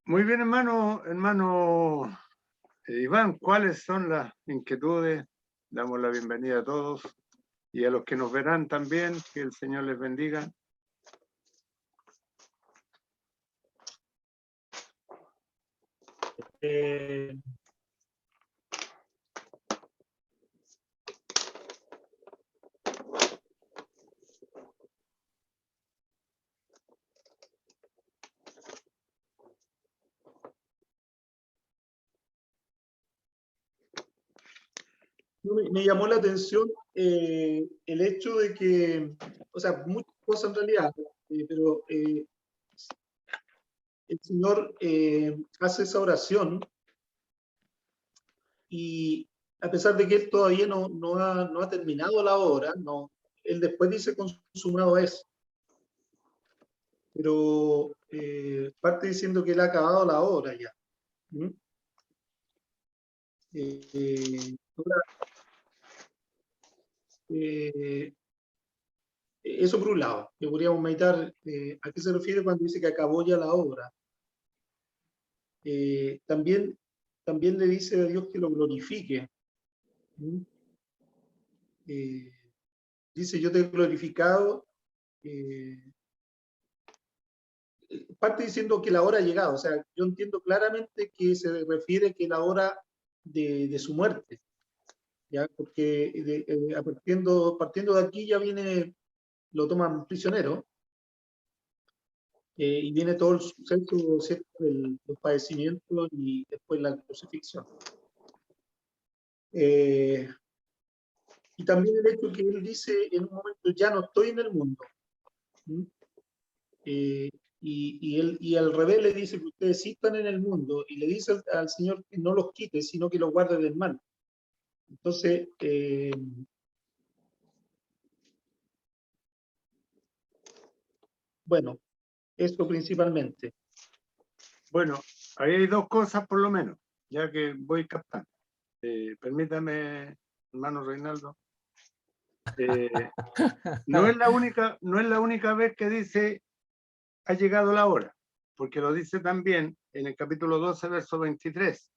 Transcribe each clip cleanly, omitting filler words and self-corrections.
Muy bien, hermano Iván, ¿cuáles son las inquietudes? Damos la bienvenida a todos y a los que nos verán también, que el Señor les bendiga. Me llamó la atención el hecho de que, o sea, muchas cosas en realidad, pero el Señor hace esa oración y a pesar de que Él todavía no ha terminado la obra, Él después dice consumado es, pero parte diciendo que Él ha acabado la obra ya. ¿Mm? Ahora, eso por un lado, que podríamos meditar a qué se refiere cuando dice que acabó ya la obra. También le dice a Dios que lo glorifique. Dice, yo te he glorificado, parte diciendo que la hora ha llegado, o sea, yo entiendo claramente que se refiere que la hora de su muerte, ¿ya? Porque partiendo de aquí ya viene, lo toman prisionero, y viene todo el suceso, ¿cierto?, del padecimiento y después la crucifixión. Y también el hecho que él dice en un momento, ya no estoy en el mundo. Y al revés le dice que ustedes sí están en el mundo, y le dice al Señor que no los quite, sino que los guarde del mal. Entonces, bueno, esto principalmente. Bueno, ahí hay dos cosas por lo menos, ya que voy captando. Permítame, hermano Reinaldo. No es la única vez que dice ha llegado la hora, porque lo dice también en el capítulo 12, verso 23.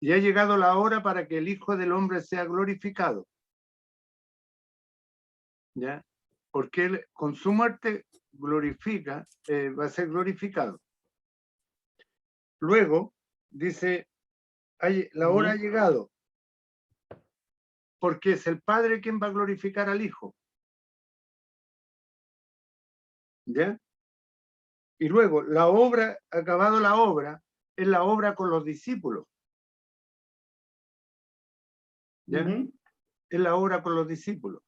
Y ha llegado la hora para que el Hijo del Hombre sea glorificado. ¿Ya? Porque él con su muerte glorifica, va a ser glorificado. Luego dice, la hora ha llegado, porque es el Padre quien va a glorificar al Hijo. ¿Ya? Y luego, la obra, acabado la obra, es la obra con los discípulos. ¿Ya? Es la obra con los discípulos.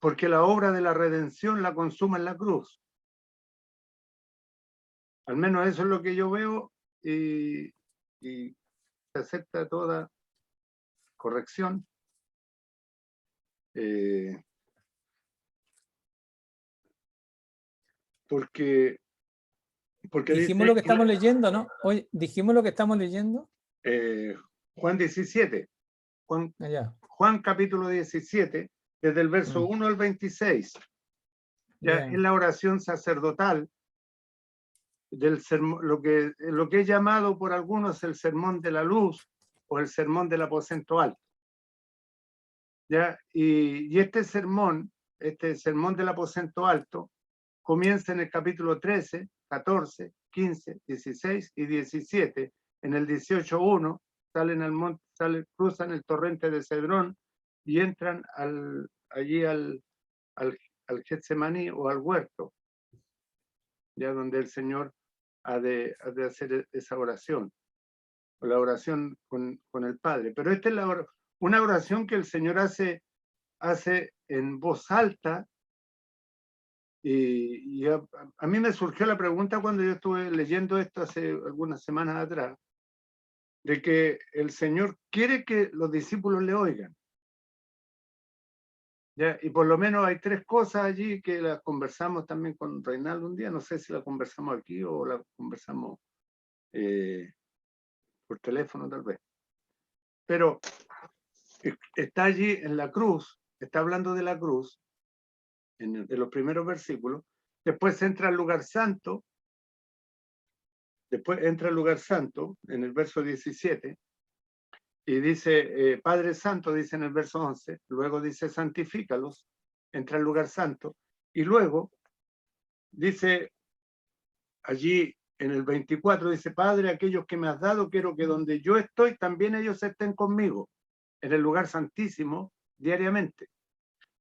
Porque la obra de la redención la consuma en la cruz. Al menos eso es lo que yo veo, y se acepta toda corrección. Porque dijimos lo que estamos leyendo, ¿no? Hoy dijimos lo que estamos leyendo. Juan 17. Juan capítulo 17, desde el verso 1 al 26. Ya es la oración sacerdotal del sermón, lo que es llamado por algunos el sermón de la luz o el sermón del aposento alto. ¿Ya? Y este sermón del aposento alto, comienza en el capítulo 13, 14, 15, 16 y 17. En el 18:1 salen al monte, cruzan el torrente de Cedrón y entran allí al Getsemaní o al huerto, ya donde el Señor ha de hacer esa oración, o la oración con el Padre. Pero esta es una oración que el Señor hace en voz alta. Y a mí me surgió la pregunta cuando yo estuve leyendo esto hace algunas semanas atrás, de que el Señor quiere que los discípulos le oigan. ¿Ya? Y por lo menos hay tres cosas allí que las conversamos también con Reinaldo un día, no sé si la conversamos aquí o la conversamos por teléfono tal vez. Pero está allí en la cruz, está hablando de la cruz, en los primeros versículos. Después entra al lugar santo. Después entra al lugar santo, en el verso 17, y dice, Padre Santo, dice en el verso 11, luego dice, santifícalos, entra al lugar santo, y luego dice, allí en el 24, dice, Padre, aquellos que me has dado, quiero que donde yo estoy, también ellos estén conmigo, en el lugar santísimo, diariamente.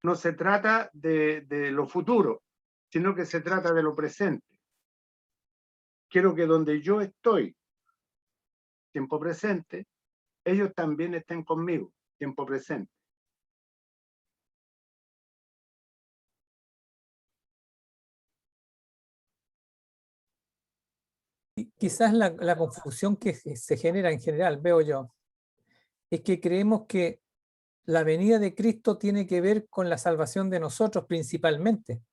No se trata de lo futuro, sino que se trata de lo presente. Quiero que donde yo estoy, tiempo presente, ellos también estén conmigo, tiempo presente. Quizás la confusión que se genera en general, veo yo, es que creemos que la venida de Cristo tiene que ver con la salvación de nosotros principalmente,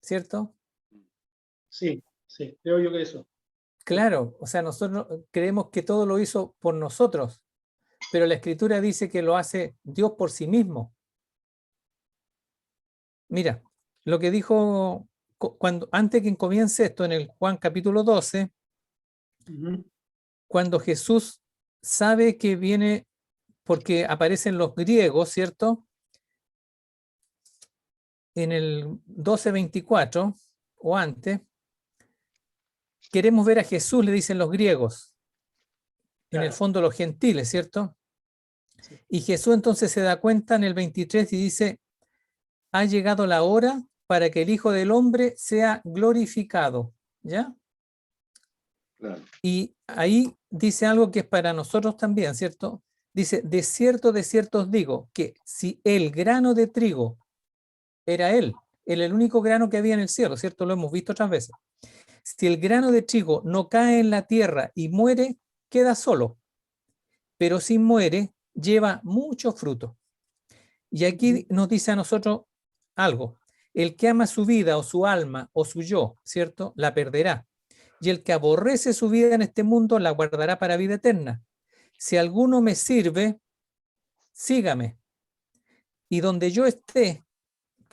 ¿cierto? Sí, sí, creo yo que eso. Claro, o sea, nosotros creemos que todo lo hizo por nosotros, pero la Escritura dice que lo hace Dios por sí mismo. Mira, lo que dijo antes que comience esto en el Juan capítulo 12, cuando Jesús sabe que viene, porque aparecen los griegos, ¿cierto? En el 12:24 o antes, queremos ver a Jesús, le dicen los griegos, en el fondo los gentiles, ¿cierto? Sí. Y Jesús entonces se da cuenta en el 23 y dice, ha llegado la hora para que el Hijo del Hombre sea glorificado, ¿ya? Claro. Y ahí dice algo que es para nosotros también, ¿cierto? Dice, de cierto os digo, que si el grano de trigo era él, el único grano que había en el cielo, ¿cierto? Lo hemos visto otras veces. Si el grano de trigo no cae en la tierra y muere, queda solo, pero si muere, lleva mucho fruto. Y aquí nos dice a nosotros algo, el que ama su vida o su alma o su yo, ¿cierto? La perderá. Y el que aborrece su vida en este mundo la guardará para vida eterna. Si alguno me sirve, sígame. Y donde yo esté,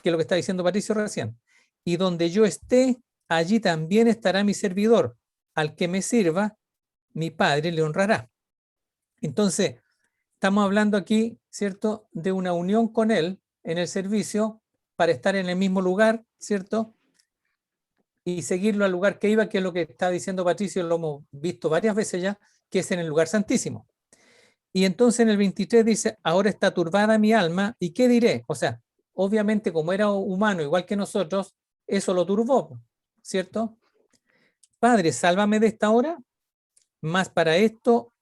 que es lo que está diciendo Patricio recién, y donde yo esté, allí también estará mi servidor. Al que me sirva, mi Padre le honrará. Entonces, estamos hablando aquí, ¿cierto?, de una unión con Él en el servicio para estar en el mismo lugar, ¿cierto? Y seguirlo al lugar que iba, que es lo que está diciendo Patricio, lo hemos visto varias veces ya, que es en el lugar santísimo. Y entonces en el 23 dice, ahora está turbada mi alma, ¿y qué diré? O sea, obviamente como era humano igual que nosotros, eso lo turbó, ¿cierto? Padre, sálvame de esta hora, mas para esto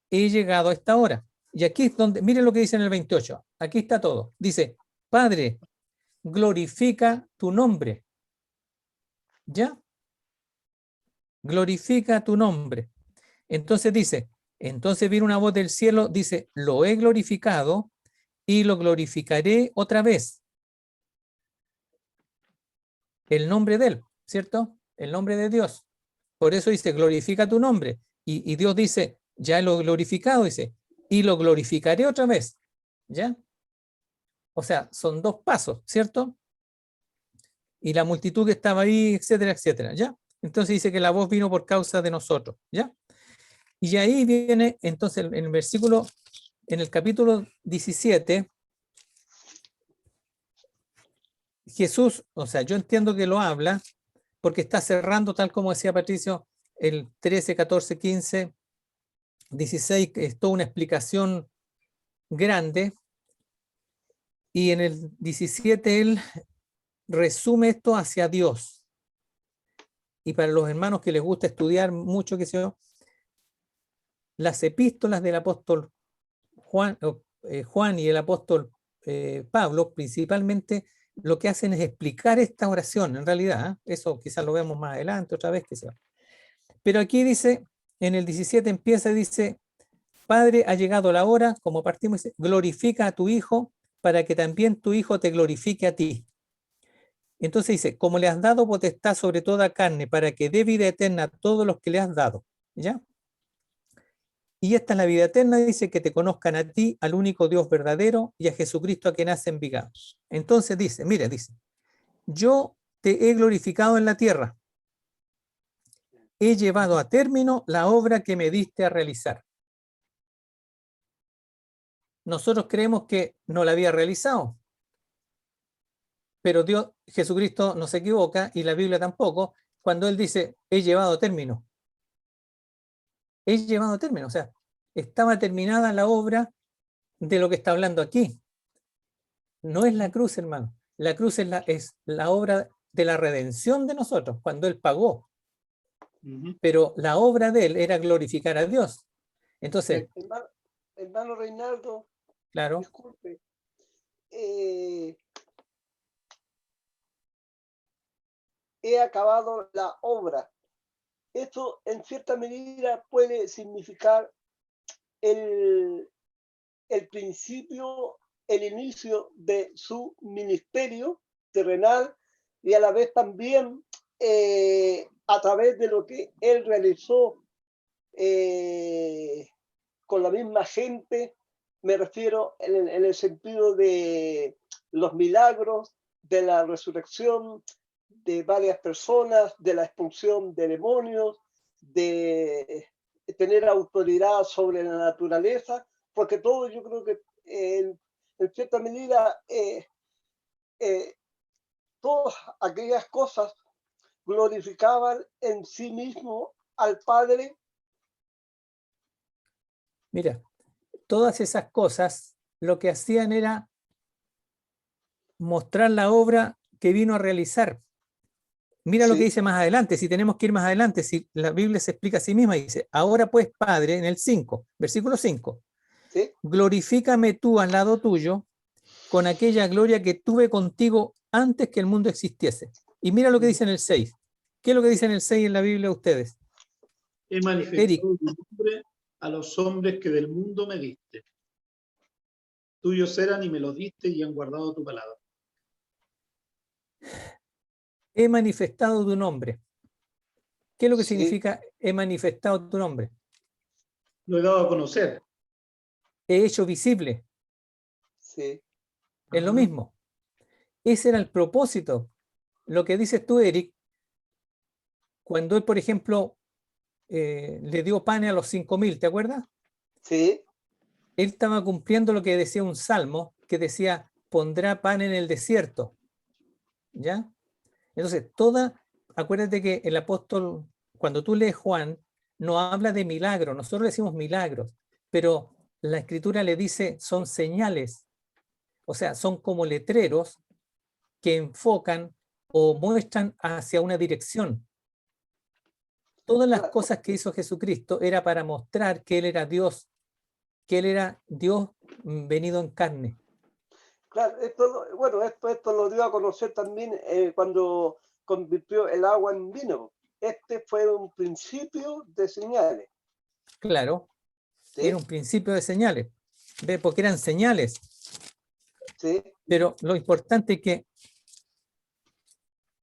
he llegado a esta hora. Y aquí es donde, miren lo que dice en el 28, aquí está todo. Dice, Padre, glorifica tu nombre. ¿Ya? Glorifica tu nombre. Entonces dice, entonces viene una voz del cielo, dice, lo he glorificado y lo glorificaré otra vez. El nombre de él, ¿cierto? El nombre de Dios. Por eso dice, glorifica tu nombre. Y Dios dice, ya lo he glorificado, dice, y lo glorificaré otra vez. ¿Ya? O sea, son dos pasos, ¿cierto? Y la multitud que estaba ahí, etcétera, etcétera, ¿ya? Entonces dice que la voz vino por causa de nosotros, ¿ya? Y ahí viene, entonces, en el versículo, en el capítulo 17, Jesús, o sea, yo entiendo que lo habla, porque está cerrando, tal como decía Patricio, el 13, 14, 15, 16, es toda una explicación grande, y en el 17 él resume esto hacia Dios. Y para los hermanos que les gusta estudiar mucho, que sé yo, las epístolas del apóstol Juan y el apóstol Pablo, principalmente lo que hacen es explicar esta oración, en realidad, eso quizás lo vemos más adelante, otra vez, que sea. Pero aquí dice, en el 17 empieza y dice, Padre, ha llegado la hora, como partimos, dice, glorifica a tu Hijo, para que también tu Hijo te glorifique a ti. Entonces dice, como le has dado potestad sobre toda carne, para que dé vida eterna a todos los que le has dado, ¿ya? Y esta es la vida eterna, dice, que te conozcan a ti, al único Dios verdadero, y a Jesucristo a quien has enviado. Entonces dice, mire, dice, yo te he glorificado en la tierra, he llevado a término la obra que me diste a realizar. Nosotros creemos que no la había realizado, pero Dios, Jesucristo no se equivoca, y la Biblia tampoco, cuando Él dice, he llevado a término. He llevado a término, o sea, estaba terminada la obra de lo que está hablando aquí. No es la cruz, hermano. La cruz es la obra de la redención de nosotros, cuando Él pagó. Pero la obra de Él era glorificar a Dios. Entonces, hermano Reinaldo, claro. Disculpe. He acabado la obra. Esto en cierta medida puede significar el principio, el inicio de su ministerio terrenal, y a la vez también a través de lo que él realizó con la misma gente. Me refiero en el sentido de los milagros, de la resurrección de varias personas, de la expulsión de demonios, de tener autoridad sobre la naturaleza, porque todo, yo creo que en cierta medida todas aquellas cosas glorificaban en sí mismo al Padre. Mira, todas esas cosas lo que hacían era mostrar la obra que vino a realizar. Mira lo que dice más adelante, si tenemos que ir más adelante, si la Biblia se explica a sí misma, dice, ahora pues, Padre, en el 5, versículo 5, ¿sí? Glorifícame tú al lado tuyo con aquella gloria que tuve contigo antes que el mundo existiese. Y mira lo que dice en el 6. ¿Qué es lo que dice en el 6 en la Biblia ustedes? He manifestado tu nombre a los hombres que del mundo me diste. Tuyos eran y me los diste y han guardado tu palabra. He manifestado tu nombre. ¿Qué es lo que significa he manifestado tu nombre? Lo he dado a conocer. He hecho visible. Sí. Es lo mismo. Ese era el propósito. Lo que dices tú, Eric, cuando él, por ejemplo, le dio pan a los 5.000, ¿te acuerdas? Sí. Él estaba cumpliendo lo que decía un salmo, que decía, pondrá pan en el desierto. ¿Ya? Entonces, acuérdate que el apóstol, cuando tú lees Juan, no habla de milagros, nosotros le decimos milagros, pero la escritura le dice son señales, o sea, son como letreros que enfocan o muestran hacia una dirección. Todas las cosas que hizo Jesucristo era para mostrar que Él era Dios, que Él era Dios venido en carne. Claro, esto lo dio a conocer también cuando convirtió el agua en vino. Este fue un principio de señales. Claro, ¿sí? Era un principio de señales, porque eran señales. Sí. Pero lo importante es que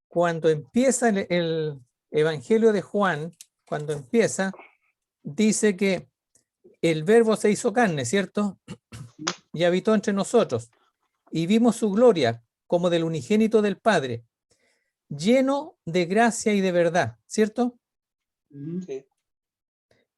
cuando empieza el Evangelio de Juan, cuando empieza, dice que el verbo se hizo carne, ¿cierto? Y habitó entre nosotros. Y vimos su gloria como del unigénito del Padre, lleno de gracia y de verdad, ¿cierto? Sí.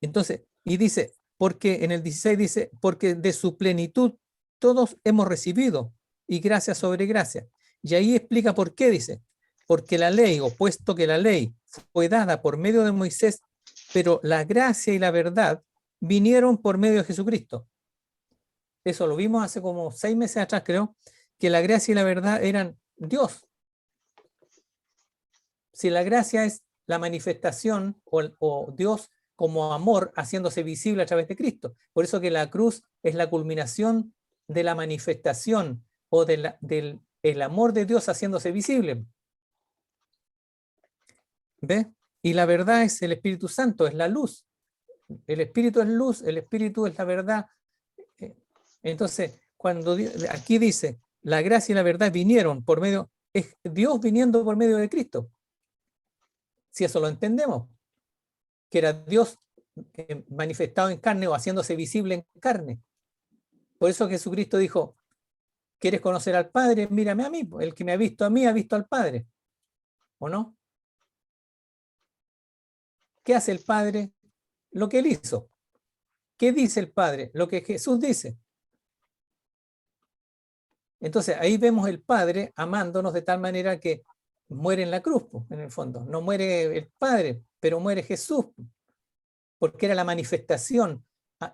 Entonces, y dice, porque en el 16 dice, porque de su plenitud todos hemos recibido, y gracia sobre gracia. Y ahí explica por qué, dice, porque la ley, o puesto que la ley fue dada por medio de Moisés, pero la gracia y la verdad vinieron por medio de Jesucristo. Eso lo vimos hace como 6 meses atrás, creo, que la gracia y la verdad eran Dios. Si la gracia es la manifestación o Dios como amor haciéndose visible a través de Cristo. Por eso que la cruz es la culminación de la manifestación o del amor de Dios haciéndose visible. ¿Ves? Y la verdad es el Espíritu Santo, es la luz. El Espíritu es luz, el Espíritu es la verdad. Entonces, cuando aquí dice, la gracia y la verdad vinieron por medio, es Dios viniendo por medio de Cristo. Si eso lo entendemos, que era Dios manifestado en carne o haciéndose visible en carne. Por eso Jesucristo dijo, ¿quieres conocer al Padre? Mírame a mí. El que me ha visto a mí ha visto al Padre. ¿O no? ¿Qué hace el Padre? Lo que Él hizo. ¿Qué dice el Padre? Lo que Jesús dice. Entonces ahí vemos el Padre amándonos de tal manera que muere en la cruz, en el fondo. No muere el Padre, pero muere Jesús. Porque era la manifestación.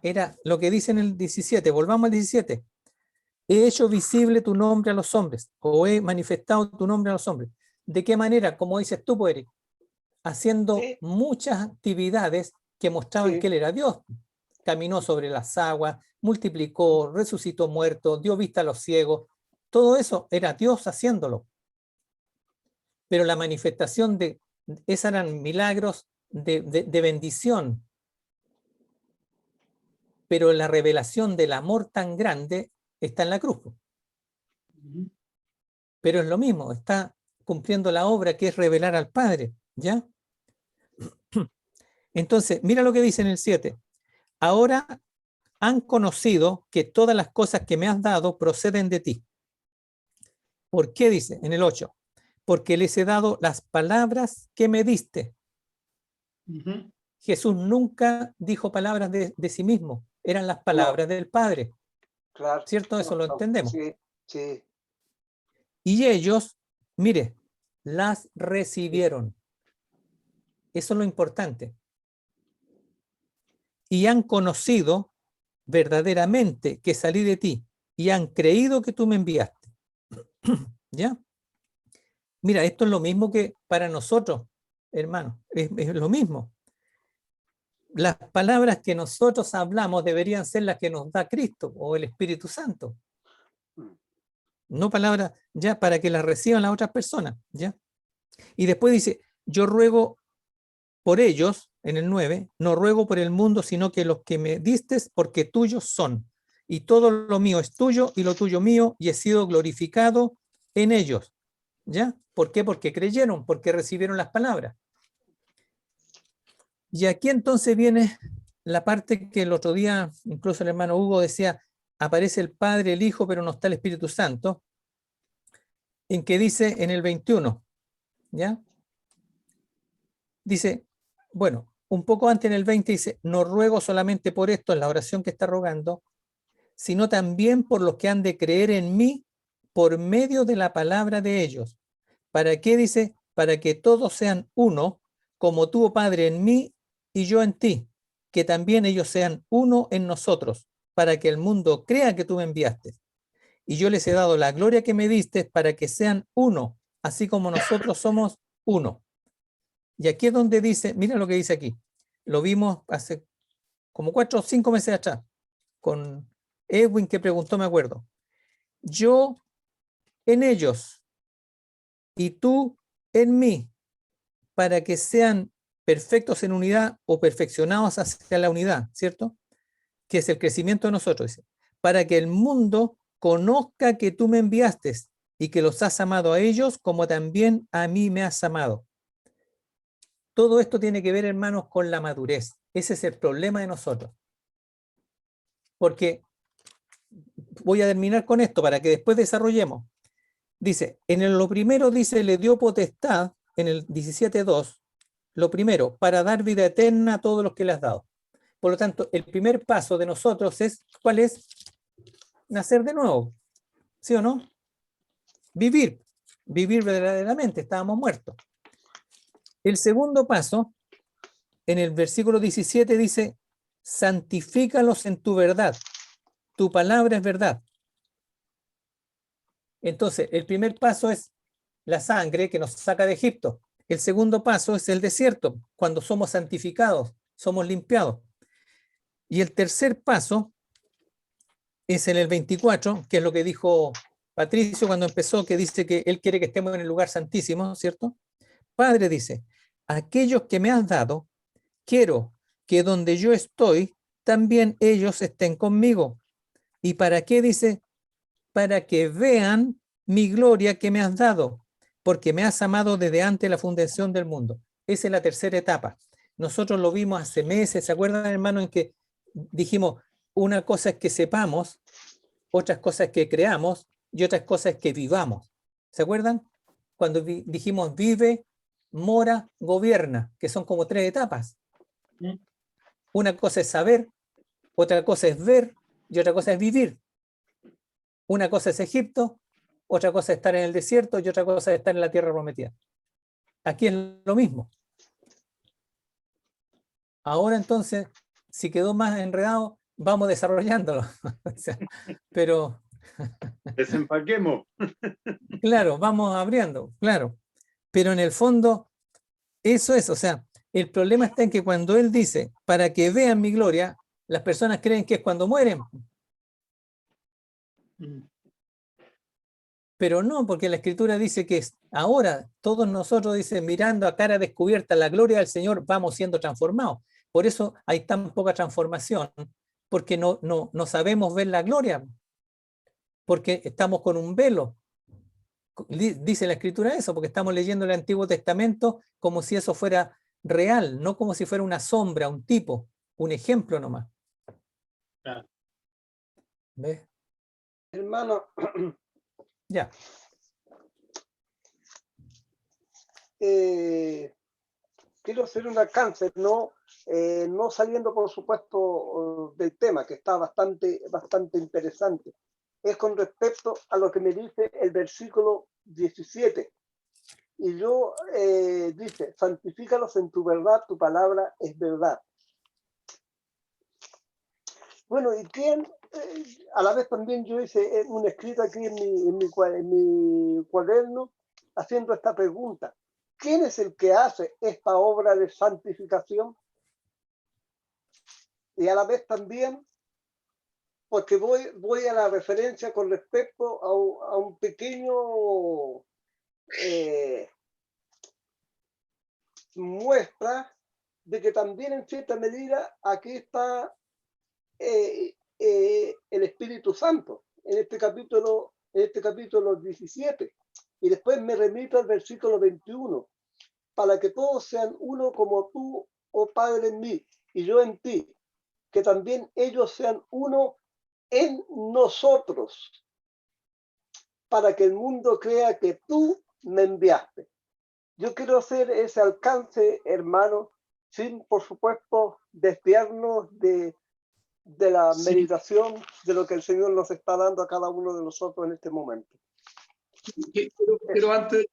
Era lo que dice en el 17. Volvamos al 17. He hecho visible tu nombre a los hombres, o he manifestado tu nombre a los hombres. ¿De qué manera? Como dices tú, Eric, haciendo muchas actividades que mostraban que Él era Dios. Caminó sobre las aguas, multiplicó, resucitó muertos, dio vista a los ciegos. Todo eso era Dios haciéndolo. Pero la manifestación de esos eran milagros de bendición. Pero la revelación del amor tan grande está en la cruz. Pero es lo mismo, está cumpliendo la obra que es revelar al Padre, ¿ya? Entonces, mira lo que dice en el 7. Ahora han conocido que todas las cosas que me has dado proceden de ti. ¿Por qué dice en el 8? Porque les he dado las palabras que me diste. Jesús nunca dijo palabras de sí mismo, eran las palabras del Padre. Claro. ¿Cierto? Eso lo entendemos. Sí, sí. Y ellos, mire, las recibieron. Eso es lo importante. Y han conocido verdaderamente que salí de ti y han creído que tú me enviaste. ¿Ya? Mira, esto es lo mismo que para nosotros, hermanos, es lo mismo. Las palabras que nosotros hablamos deberían ser las que nos da Cristo o el Espíritu Santo. No palabras ya para que las reciban las otras personas, ¿ya? Y después dice, yo ruego por ellos, en el 9, no ruego por el mundo, sino que los que me distes, porque tuyos son. Y todo lo mío es tuyo y lo tuyo mío, y he sido glorificado en ellos. ¿Ya? ¿Por qué? Porque creyeron, porque recibieron las palabras. Y aquí entonces viene la parte que el otro día, incluso el hermano Hugo decía, aparece el Padre, el Hijo, pero no está el Espíritu Santo, en que dice en el 21, ¿ya? Dice, bueno, un poco antes en el 20 dice, no ruego solamente por esto, en la oración que está rogando, sino también por los que han de creer en mí por medio de la palabra de ellos. ¿Para qué? Dice, para que todos sean uno, como tú, oh Padre, en mí y yo en ti, que también ellos sean uno en nosotros, para que el mundo crea que tú me enviaste. Y yo les he dado la gloria que me diste para que sean uno, así como nosotros somos uno. Y aquí es donde dice, mira lo que dice aquí, lo vimos hace como 4 o 5 meses atrás, con Edwin que preguntó, me acuerdo, yo en ellos y tú en mí, para que sean perfectos en unidad o perfeccionados hacia la unidad, ¿cierto? Que es el crecimiento de nosotros, dice, para que el mundo conozca que tú me enviaste y que los has amado a ellos como también a mí me has amado. Todo esto tiene que ver, hermanos, con la madurez. Ese es el problema de nosotros. Porque voy a terminar con esto para que después desarrollemos. Dice, lo primero dice, le dio potestad, en el 17.2, lo primero, para dar vida eterna a todos los que le has dado. Por lo tanto, el primer paso de nosotros es, ¿cuál es? Nacer de nuevo. ¿Sí o no? Vivir verdaderamente, estábamos muertos. El segundo paso, en el versículo 17 dice, santifícalos en tu verdad, tu palabra es verdad. Entonces, el primer paso es la sangre que nos saca de Egipto. El segundo paso es el desierto, cuando somos santificados, somos limpiados. Y el tercer paso es en el 24, que es lo que dijo Patricio cuando empezó, que dice que él quiere que estemos en el lugar santísimo, ¿cierto? Padre, dice, aquellos que me has dado, quiero que donde yo estoy, también ellos estén conmigo. ¿Y para qué? Dice, para que vean mi gloria que me has dado, porque me has amado desde antes de la fundación del mundo. Esa es la tercera etapa. nosotros lo vimos hace meses, ¿se acuerdan, hermano, en que dijimos, una cosa es que sepamos, otras cosas que creamos y otras cosas que vivamos? ¿Se acuerdan? Cuando dijimos vive, mora, gobierna, que son como 3 etapas. Una cosa es saber, otra cosa es ver y otra cosa es vivir. Una cosa es Egipto, otra cosa es estar en el desierto y otra cosa es estar en la tierra prometida. Aquí es lo mismo. Ahora entonces, si quedó más enredado, vamos desarrollándolo. O sea, pero Desempaquemos. claro, vamos abriendo, claro. Pero en el fondo, eso es, o sea, el problema está en que cuando él dice, para que vean mi gloria, las personas creen que es cuando mueren. Pero no, porque la Escritura dice que ahora todos nosotros, dice, mirando a cara descubierta la gloria del Señor, vamos siendo transformados. Por eso hay tan poca transformación, porque no sabemos ver la gloria, porque estamos con un velo. Dice la Escritura eso, porque estamos leyendo el Antiguo Testamento como si eso fuera real, no como si fuera una sombra, un tipo, un ejemplo nomás. Claro. ¿Ves? Hermano, Ya. Quiero hacer un alcance, no saliendo por supuesto del tema, que está bastante interesante. Es con respecto a lo que me dice el versículo 17. Y yo dice, santifícalos en tu verdad, tu palabra es verdad. Bueno, y quién, a la vez también yo hice un escrito aquí en mi cuaderno haciendo esta pregunta. ¿Quién es el que hace esta obra de santificación? Y a la vez también, porque voy a la referencia con respecto a un pequeño muestra de que también en cierta medida aquí está el Espíritu Santo en este capítulo 17. Y después me remito al versículo 21, para que todos sean uno como tú, oh Padre, en mí y yo en ti, que también ellos sean uno en nosotros, para que el mundo crea que tú me enviaste. Yo quiero hacer ese alcance, hermano, sin, por supuesto, desviarnos de la meditación de lo que el Señor nos está dando a cada uno de nosotros en este momento. Pero antes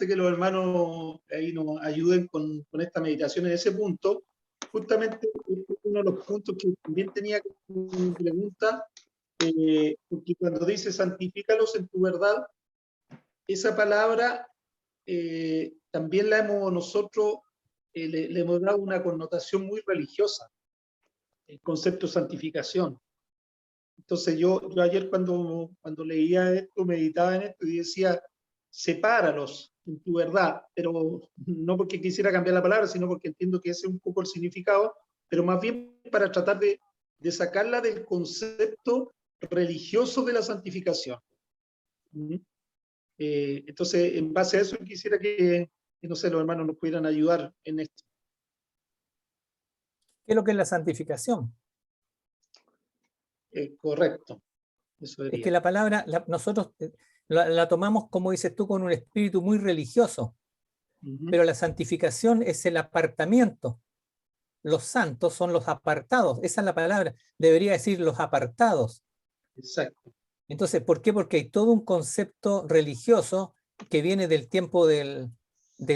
que los hermanos ahí nos ayuden con esta meditación en ese punto, justamente uno de los puntos que también tenía que preguntar, porque cuando dice santifícalos en tu verdad, esa palabra también la hemos nosotros, le hemos dado una connotación muy religiosa, el concepto de santificación. Entonces yo ayer cuando leía esto, meditaba en esto y decía, sepáralos en tu verdad, pero no porque quisiera cambiar la palabra, sino porque entiendo que ese es un poco el significado, pero más bien para tratar de sacarla del concepto religioso de la santificación. Entonces, en base a eso, quisiera que, no sé, los hermanos nos pudieran ayudar en esto. ¿Qué es lo que es la santificación? Correcto. Eso es que la palabra, nosotros la tomamos, como dices tú, con un espíritu muy religioso, pero la santificación es el apartamiento. Los santos son los apartados, esa es la palabra, debería decir los apartados. Exacto. Entonces, ¿por qué? Porque hay todo un concepto religioso que viene del tiempo del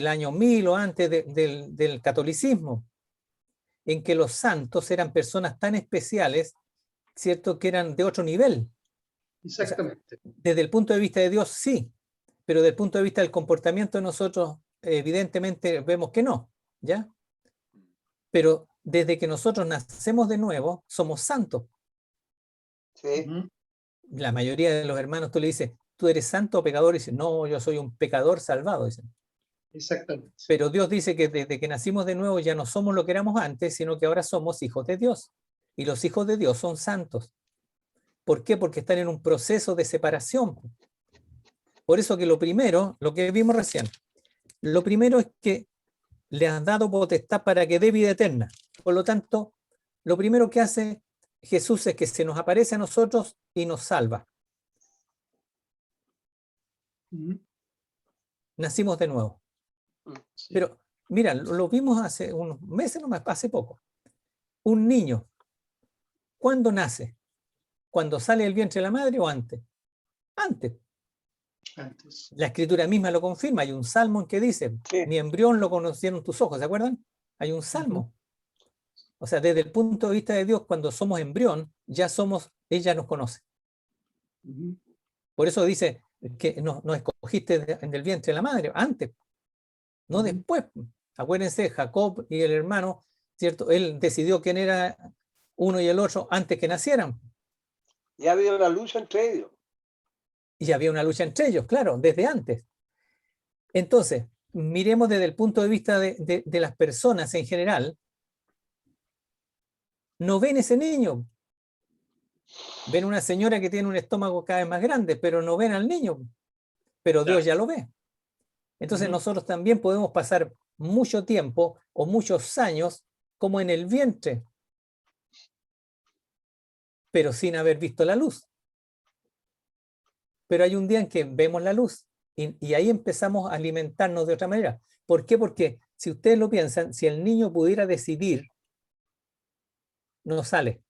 año 1000 o antes del catolicismo, en que los santos eran personas tan especiales, ¿cierto?, que eran de otro nivel. Exactamente. O sea, desde el punto de vista de Dios, sí, pero desde el punto de vista del comportamiento de nosotros, evidentemente vemos que no, ¿ya? Pero desde que nosotros nacemos de nuevo, somos santos. Sí. La mayoría de los hermanos, tú le dices, ¿tú eres santo o pecador? Y dicen, no, yo soy un pecador salvado, dicen. Exactamente. Pero Dios dice que desde que nacimos de nuevo ya no somos lo que éramos antes, sino que ahora somos hijos de Dios. Y los hijos de Dios son santos. ¿Por qué? Porque están en un proceso de separación. Por eso que lo primero, lo que vimos recién, lo primero es que le has dado potestad para que dé vida eterna. Por lo tanto, lo primero que hace Jesús es que se nos aparece a nosotros y nos salva. Nacimos de nuevo. Sí. Pero mira, lo vimos hace unos meses nomás, hace poco. Un niño, ¿cuándo nace? ¿Cuando sale del vientre de la madre o antes? Antes. Antes. La escritura misma lo confirma. Hay un salmo en que dice, Sí. mi embrión lo conocieron tus ojos, ¿se acuerdan? Hay un salmo. O sea, desde el punto de vista de Dios, cuando somos embrión, ella nos conoce. Por eso dice que nos escogiste en el vientre de la madre, antes, no después. Acuérdense, Jacob y el hermano, ¿cierto? Él decidió quién era uno y el otro antes que nacieran. Ya había una lucha entre ellos. Y había una lucha entre ellos, claro, desde antes. Entonces, miremos desde el punto de vista de las personas en general. No ven ese niño. Ven una señora que tiene un estómago cada vez más grande, pero no ven al niño. Pero Dios ya lo ve. Entonces nosotros también podemos pasar mucho tiempo o muchos años como en el vientre, pero sin haber visto la luz. Pero hay un día en que vemos la luz y ahí empezamos a alimentarnos de otra manera. ¿Por qué? Porque si ustedes lo piensan, si el niño pudiera decidir, no sale.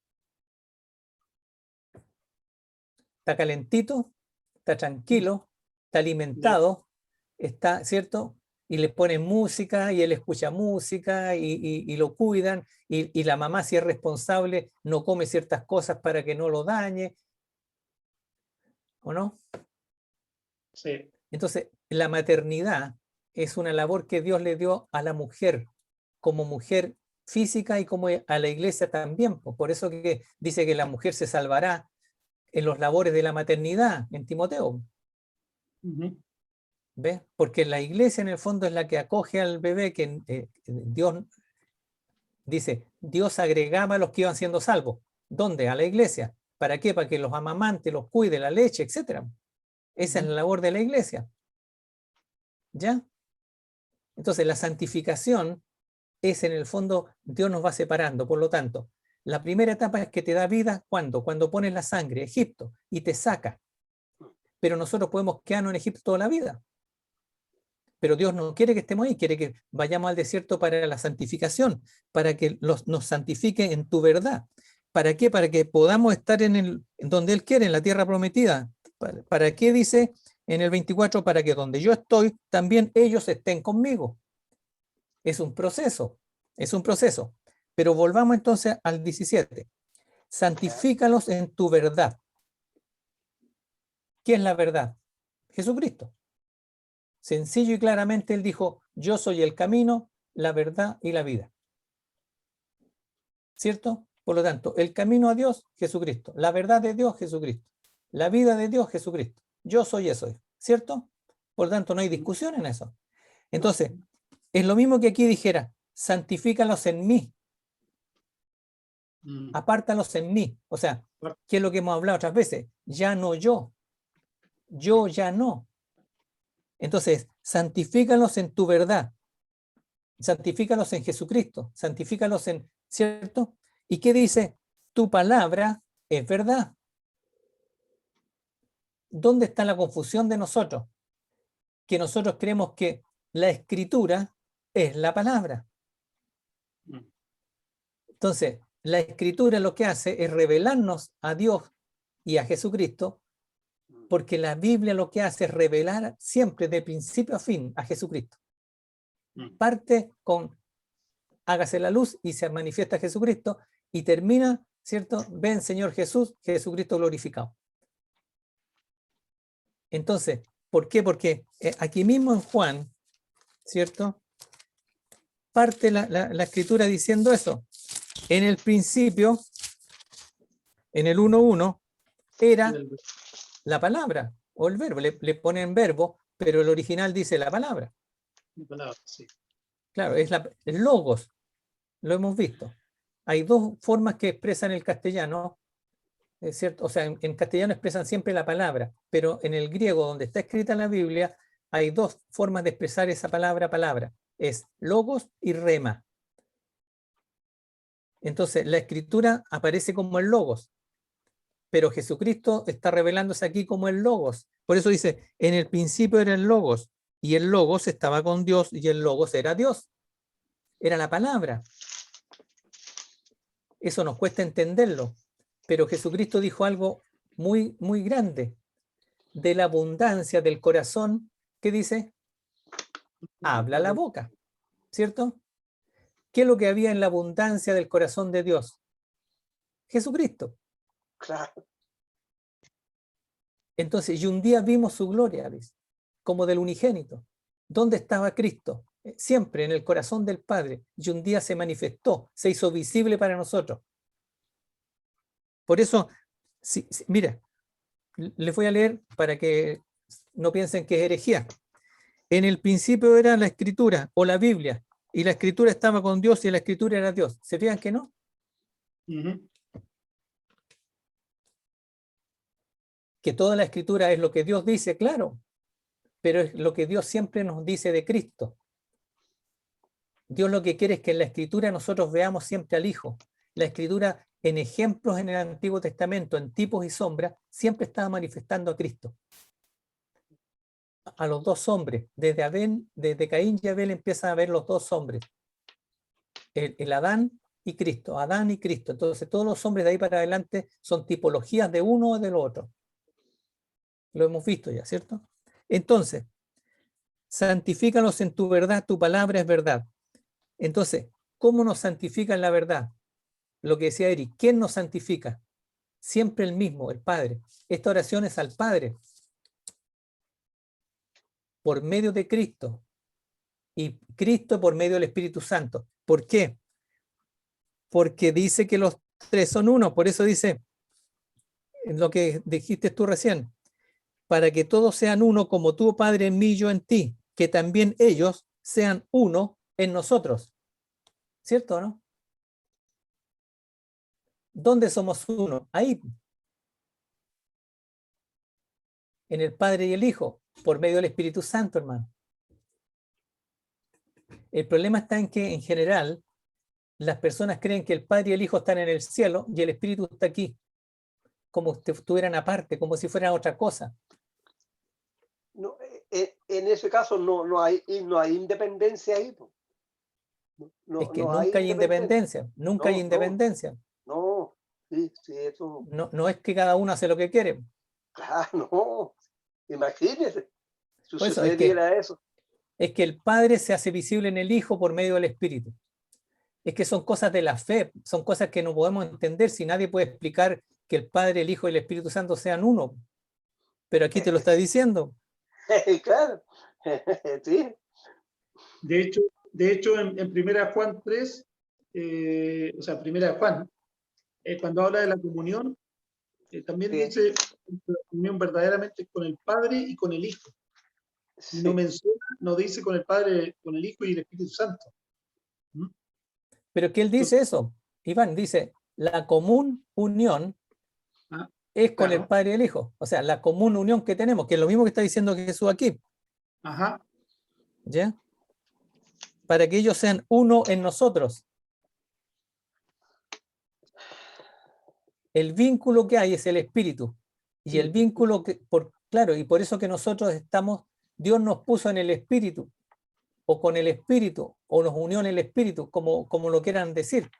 Está calentito, está tranquilo, está alimentado, está, ¿cierto? Y le ponen música y él escucha música y lo cuidan y la mamá, si es responsable, no come ciertas cosas para que no lo dañe. ¿O no? Sí. Entonces, la maternidad es una labor que Dios le dio a la mujer, como mujer física y como a la iglesia también. Por eso que dice que la mujer se salvará en los labores de la maternidad, en Timoteo. ¿Ves? Porque la iglesia en el fondo es la que acoge al bebé, que Dios dice, Dios agregaba a los que iban siendo salvos. ¿Dónde? A la iglesia. ¿Para qué? Para que los amamantes, los cuide, la leche, etc. Esa es la labor de la iglesia. ¿Ya? Entonces la santificación es en el fondo, Dios nos va separando. Por lo tanto, la primera etapa es que te da vida, ¿cuándo? Cuando pones la sangre, Egipto, y te saca. Pero nosotros podemos quedarnos en Egipto toda la vida. Pero Dios no quiere que estemos ahí, quiere que vayamos al desierto para la santificación, para que nos santifique en tu verdad. ¿Para qué? Para que podamos estar en donde Él quiere, en la tierra prometida. ¿Para qué dice en el 24? Para que donde yo estoy, también ellos estén conmigo. Es un proceso, es un proceso. Pero volvamos entonces al 17. Santifícalos en tu verdad. ¿Qué es la verdad? Jesucristo. Sencillo y claramente Él dijo, yo soy el camino, la verdad y la vida. ¿Cierto? Por lo tanto, el camino a Dios, Jesucristo. La verdad de Dios, Jesucristo. La vida de Dios, Jesucristo. Yo soy eso. ¿Cierto? Por lo tanto, no hay discusión en eso. Entonces, es lo mismo que aquí dijera, santifícalos en mí. Apártalos en mí. O sea, ¿qué es lo que hemos hablado otras veces? Ya no yo. Yo ya no. Entonces, santifícalos en tu verdad. Santifícalos en Jesucristo. Santifícalos en, ¿cierto? ¿Y qué dice? Tu palabra es verdad. ¿Dónde está la confusión de nosotros? Que nosotros creemos que la escritura es la palabra. Entonces, la escritura lo que hace es revelarnos a Dios y a Jesucristo, porque la Biblia lo que hace es revelar siempre de principio a fin a Jesucristo. Parte con hágase la luz y se manifiesta Jesucristo y termina, ¿cierto? Ven Señor Jesús, Jesucristo glorificado. Entonces, ¿por qué? Porque aquí mismo en Juan, ¿cierto? Parte la escritura diciendo eso. En el principio, en el 1:1, era la palabra o el verbo. Le ponen verbo, pero el original dice la palabra. La palabra, sí. Claro, es el logos. Lo hemos visto. Hay dos formas que expresan el castellano, ¿es cierto? O sea, en castellano expresan siempre la palabra, pero en el griego, donde está escrita la Biblia, hay dos formas de expresar esa palabra, es logos y rema. Entonces, la escritura aparece como el logos, pero Jesucristo está revelándose aquí como el logos. Por eso dice, en el principio era el logos, y el logos estaba con Dios, y el logos era Dios. Era la palabra. Eso nos cuesta entenderlo, pero Jesucristo dijo algo muy, muy grande. De la abundancia del corazón, ¿qué dice? Habla la boca, ¿cierto? ¿Qué es lo que había en la abundancia del corazón de Dios? Jesucristo. Claro. Entonces, y un día vimos su gloria, ¿ves? Como del unigénito. ¿Dónde estaba Cristo? Siempre en el corazón del Padre. Y un día se manifestó, se hizo visible para nosotros. Por eso, mira, les voy a leer para que no piensen que es herejía. En el principio era la Escritura o la Biblia, y la Escritura estaba con Dios y la Escritura era Dios. ¿Se fijan que no? Que toda la Escritura es lo que Dios dice, claro, pero es lo que Dios siempre nos dice de Cristo. Dios lo que quiere es que en la Escritura nosotros veamos siempre al Hijo. La Escritura, en ejemplos en el Antiguo Testamento, en tipos y sombras, siempre estaba manifestando a Cristo. A los dos hombres, desde Caín y Abel empiezan a ver los dos hombres. El Adán y Cristo, Adán y Cristo. Entonces todos los hombres de ahí para adelante son tipologías de uno o del otro. Lo hemos visto ya, ¿cierto? Entonces, santifícalos en tu verdad, tu palabra es verdad. Entonces, ¿cómo nos santifica en la verdad? Lo que decía Eric, ¿quién nos santifica? Siempre el mismo, el Padre. Esta oración es al Padre, por medio de Cristo, y Cristo por medio del Espíritu Santo. ¿Por qué? Porque dice que los tres son uno, por eso dice lo que dijiste tú recién, para que todos sean uno como tú, Padre, en mí y yo en ti, que también ellos sean uno en nosotros. ¿Cierto o no? ¿Dónde somos uno? Ahí. En el Padre y el Hijo, por medio del Espíritu Santo, hermano. El problema está en que, en general, las personas creen que el Padre y el Hijo están en el cielo y el Espíritu está aquí, como si estuvieran aparte, como si fueran otra cosa. No, en ese caso no hay independencia ahí. Es que nunca hay independencia, nunca hay independencia. No, sí, eso. No es que cada uno hace lo que quiere. Claro, no. Imagínese. Si Por eso sucediera eso. Es que el Padre se hace visible en el Hijo por medio del Espíritu. Es que son cosas de la fe, son cosas que no podemos entender si nadie puede explicar que el Padre, el Hijo y el Espíritu Santo sean uno. Pero aquí te lo está diciendo. Claro. Sí. De hecho en Primera Juan 3, o sea, Primera Juan, cuando habla de la comunión, también dice la comunión verdaderamente con el Padre y con el Hijo. Y no menciona, no dice con el Padre, con el Hijo y el Espíritu Santo. Pero que él dice eso, Iván, dice, la común unión es con el Padre y el Hijo. O sea, la común unión que tenemos, que es lo mismo que está diciendo Jesús aquí. Ajá. ¿Ya? Para que ellos sean uno en nosotros. El vínculo que hay es el Espíritu. Y el vínculo claro, y por eso que nosotros estamos, Dios nos puso en el Espíritu, o con el Espíritu, o nos unió en el Espíritu, como lo quieran decir.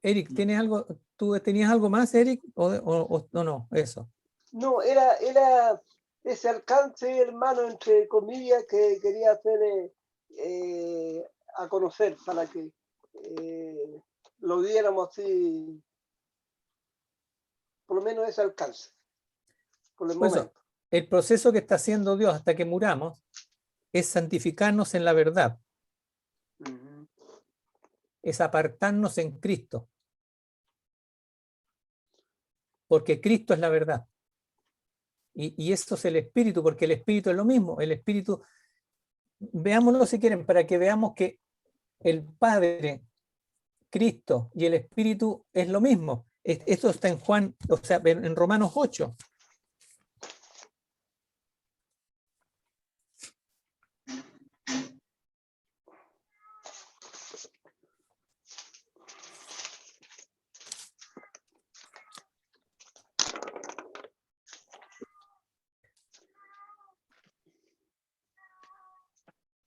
Eric, ¿tienes algo? ¿Tú tenías algo más, Eric? ¿O no? Eso. No, era ese alcance, hermano, entre comillas, que quería hacer a conocer para que lo viéramos así, por lo menos ese alcance, por el momento. El proceso que está haciendo Dios hasta que muramos es santificarnos en la verdad. Es apartarnos en Cristo. Porque Cristo es la verdad. Y eso es el Espíritu, porque el Espíritu es lo mismo. El Espíritu veámoslo si quieren, para que veamos que el Padre, Cristo y el Espíritu es lo mismo. Esto está en Juan, o sea, en Romanos 8.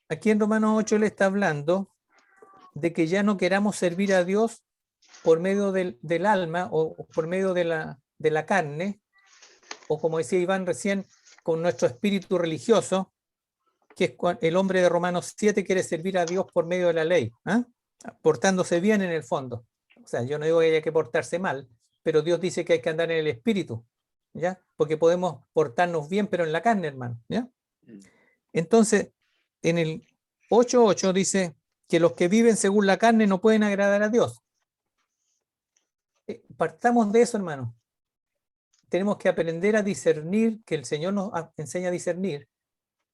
Aquí en Romanos 8 le está hablando de que ya no queramos servir a Dios por medio del alma o por medio de la carne, o como decía Iván recién, con nuestro espíritu religioso, que es el hombre de Romanos 7 quiere servir a Dios por medio de la ley, ¿eh? Portándose bien en el fondo. O sea, yo no digo que haya que portarse mal, pero Dios dice que hay que andar en el espíritu, ¿ya? Porque podemos portarnos bien, pero en la carne, hermano, ¿ya? Entonces, en el 8:8 dice que los que viven según la carne no pueden agradar a Dios. Partamos de eso, hermano. Tenemos que aprender a discernir, que el Señor nos enseña a discernir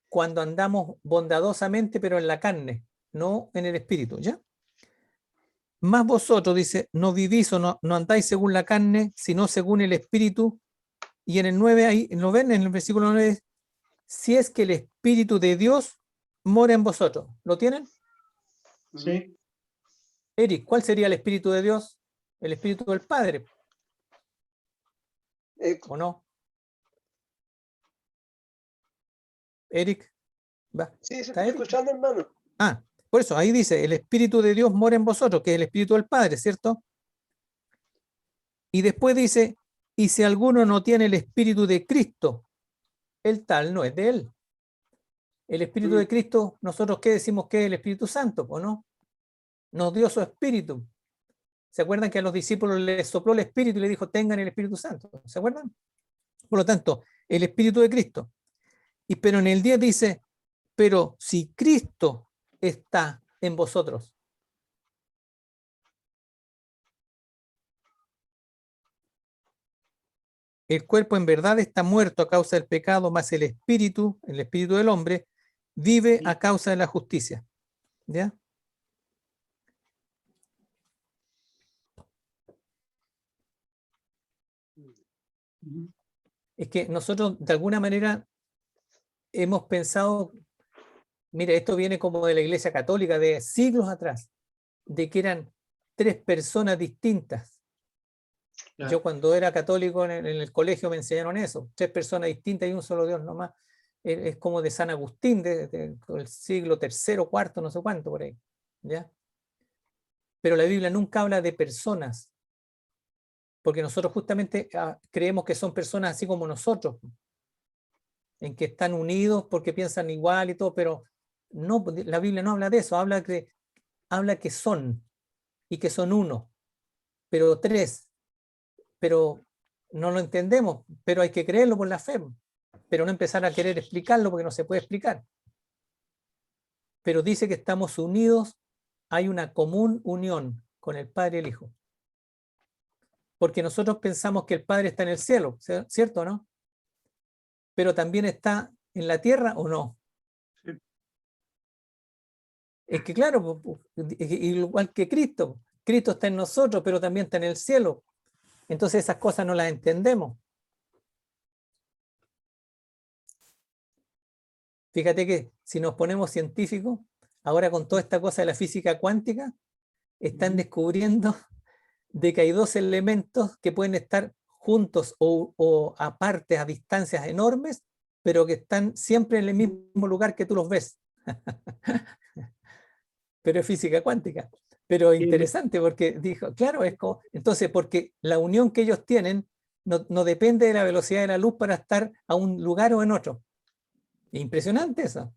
cuando andamos bondadosamente, pero en la carne, no en el espíritu, ¿ya? Más vosotros, dice, no vivís o no andáis según la carne, sino según el espíritu. Y en el 9, ahí, ¿lo ven? En el versículo 9, si es que el espíritu de Dios mora en vosotros. ¿Lo tienen? Sí. Eric, ¿cuál sería el espíritu de Dios? El espíritu del Padre. ¿O no? Eric, va. Sí, estoy escuchando, hermano. Ah, por eso, ahí dice, el espíritu de Dios mora en vosotros, que es el espíritu del Padre, ¿cierto? Y después dice, y si alguno no tiene el espíritu de Cristo, el tal no es de él. El espíritu de Cristo, nosotros ¿qué decimos que es el Espíritu Santo? ¿O no? Nos dio su espíritu. ¿Se acuerdan que a los discípulos les sopló el espíritu y le dijo, tengan el Espíritu Santo? ¿Se acuerdan? Por lo tanto, el espíritu de Cristo. Pero en el 10 dice, pero si Cristo está en vosotros. El cuerpo en verdad está muerto a causa del pecado, más el espíritu del hombre, vive a causa de la justicia. ¿Ya? Es que nosotros de alguna manera hemos pensado, mira, esto viene como de la Iglesia Católica de siglos atrás, de que eran 3 personas distintas. Claro. Yo cuando era católico en el colegio me enseñaron eso, 3 personas distintas y un solo Dios nomás. Es como de San Agustín, del siglo III, IV, no sé cuánto por ahí. ¿Ya? Pero la Biblia nunca habla de personas, porque nosotros justamente creemos que son personas así como nosotros, en que están unidos porque piensan igual y todo, pero no, la Biblia no habla de eso, habla que son, y que son uno, pero 3, pero no lo entendemos, pero hay que creerlo por la fe, pero no empezar a querer explicarlo porque no se puede explicar. Pero dice que estamos unidos, hay una común unión con el Padre y el Hijo. Porque nosotros pensamos que el Padre está en el cielo, ¿cierto o no? Pero también está en la tierra o no. Sí. Es que claro, igual que Cristo está en nosotros, pero también está en el cielo. Entonces esas cosas no las entendemos. Fíjate que si nos ponemos científicos, ahora con toda esta cosa de la física cuántica, están descubriendo de que hay 2 elementos que pueden estar juntos o aparte a distancias enormes, pero que están siempre en el mismo lugar que tú los ves. Pero es física cuántica. Pero interesante porque dijo, claro, es como, entonces porque la unión que ellos tienen no depende de la velocidad de la luz para estar a un lugar o en otro. Impresionante eso.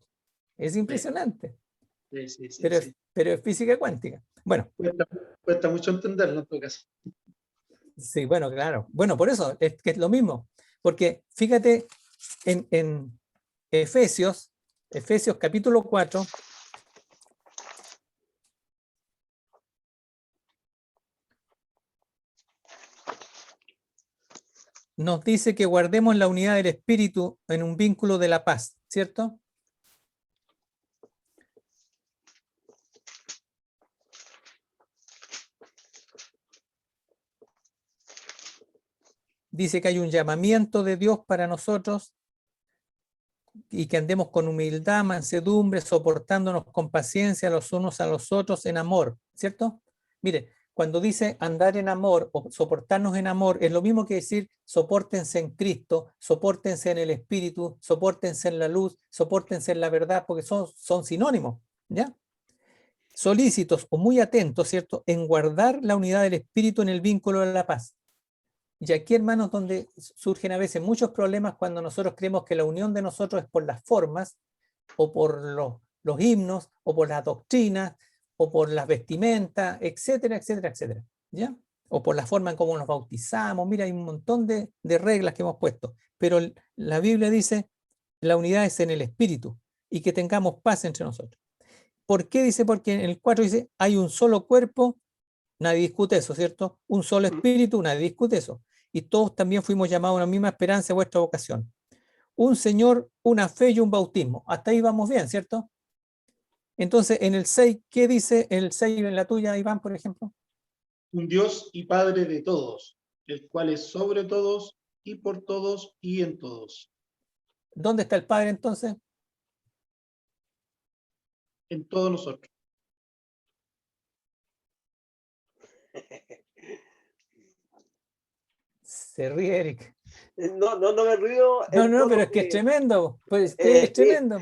Es impresionante. Sí, pero es física cuántica. Bueno. Cuesta mucho entenderlo en todo caso. Sí, bueno, claro. Bueno, por eso es que es lo mismo. Porque fíjate en Efesios capítulo 4, nos dice que guardemos la unidad del espíritu en un vínculo de la paz, ¿cierto? dice que hay un llamamiento de Dios para nosotros y que andemos con humildad, mansedumbre, soportándonos con paciencia los unos a los otros en amor, ¿cierto? Mire, cuando dice andar en amor o soportarnos en amor, es lo mismo que decir sopórtense en Cristo, sopórtense en el Espíritu, sopórtense en la luz, sopórtense en la verdad, porque son sinónimos, ¿ya? Solícitos o muy atentos, ¿cierto?, en guardar la unidad del Espíritu en el vínculo de la paz. Y aquí, hermanos, donde surgen a veces muchos problemas cuando nosotros creemos que la unión de nosotros es por las formas, o por los himnos, o por las doctrinas, o por las vestimentas, etcétera, etcétera, etcétera, ¿ya? O por la forma en cómo nos bautizamos. Mira, hay un montón de reglas que hemos puesto, pero la Biblia dice la unidad es en el Espíritu y que tengamos paz entre nosotros. ¿Por qué dice? Porque en el 4 dice hay un solo cuerpo, nadie discute eso, ¿cierto? Un solo espíritu, nadie discute eso. Y todos también fuimos llamados a una misma esperanza de vuestra vocación. Un Señor, una fe y un bautismo. Hasta ahí vamos bien, ¿cierto? Entonces, en el 6, ¿qué dice el 6 en la tuya, Iván, por ejemplo? Un Dios y Padre de todos, el cual es sobre todos y por todos y en todos. ¿Dónde está el Padre entonces? En todos nosotros. Se ríe Eric. No me río. No, pero es que es tremendo. Pues es tremendo.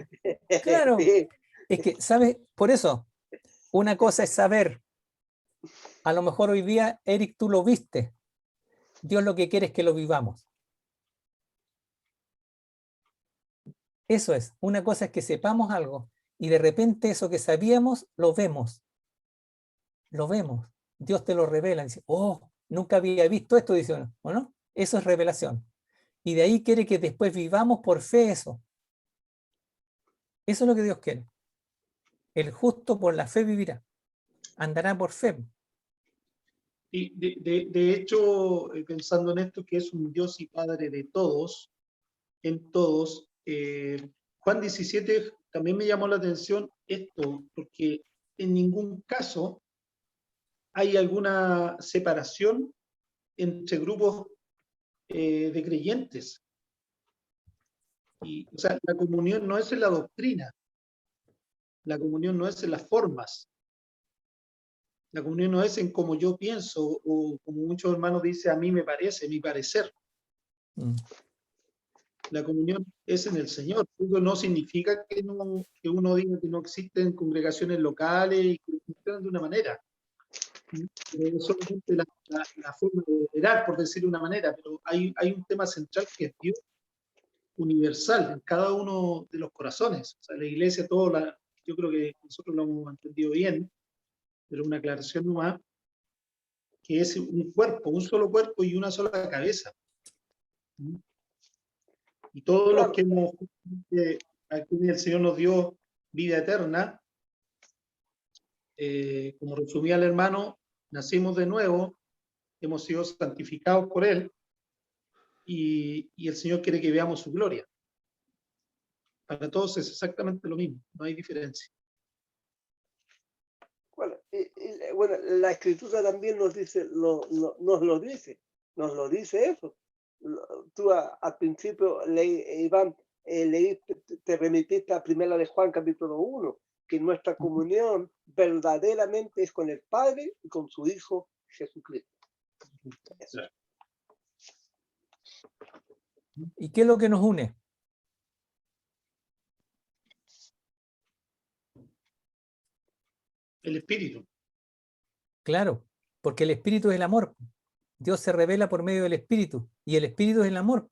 Claro. Es que, ¿sabes? Por eso, una cosa es saber. A lo mejor hoy día, Eric, tú lo viste. Dios lo que quiere es que lo vivamos. Eso es. Una cosa es que sepamos algo y de repente eso que sabíamos, lo vemos. Lo vemos. Dios te lo revela. Dice, oh, nunca había visto esto, dice uno. ¿O no? Eso es revelación. Y de ahí quiere que después vivamos por fe eso. Eso es lo que Dios quiere. El justo por la fe vivirá. Andará por fe. Y de hecho, pensando en esto, que es un Dios y Padre de todos, en todos, Juan 17 también me llamó la atención esto, porque en ningún caso hay alguna separación entre grupos de creyentes. Y, o sea, la comunión no es en la doctrina, la comunión no es en las formas, la comunión no es en cómo yo pienso, o como muchos hermanos dicen, a mí me parece, mi parecer. La comunión es en el Señor. Eso no significa que uno diga que no existen congregaciones locales y que funcionan de una manera. Es solamente la forma de operar, por decir de una manera, pero hay un tema central que es Dios universal en cada uno de los corazones. O sea, la iglesia, yo creo que nosotros lo hemos entendido bien, pero una aclaración nomás, que es un cuerpo, un solo cuerpo y una sola cabeza. Y todos los que aquí el Señor nos dio vida eterna, como resumía el hermano, nacimos de nuevo, hemos sido santificados por Él, y el Señor quiere que veamos su gloria. Para todos es exactamente lo mismo, no hay diferencia. Bueno, la Escritura también nos dice, nos lo dice eso. Tú al principio, Iván, te remitiste a Primera de Juan, capítulo 1, que nuestra comunión verdaderamente es con el Padre y con su Hijo Jesucristo. Eso. ¿Y qué es lo que nos une? El Espíritu. Claro, porque el Espíritu es el amor. Dios se revela por medio del Espíritu y el Espíritu es el amor.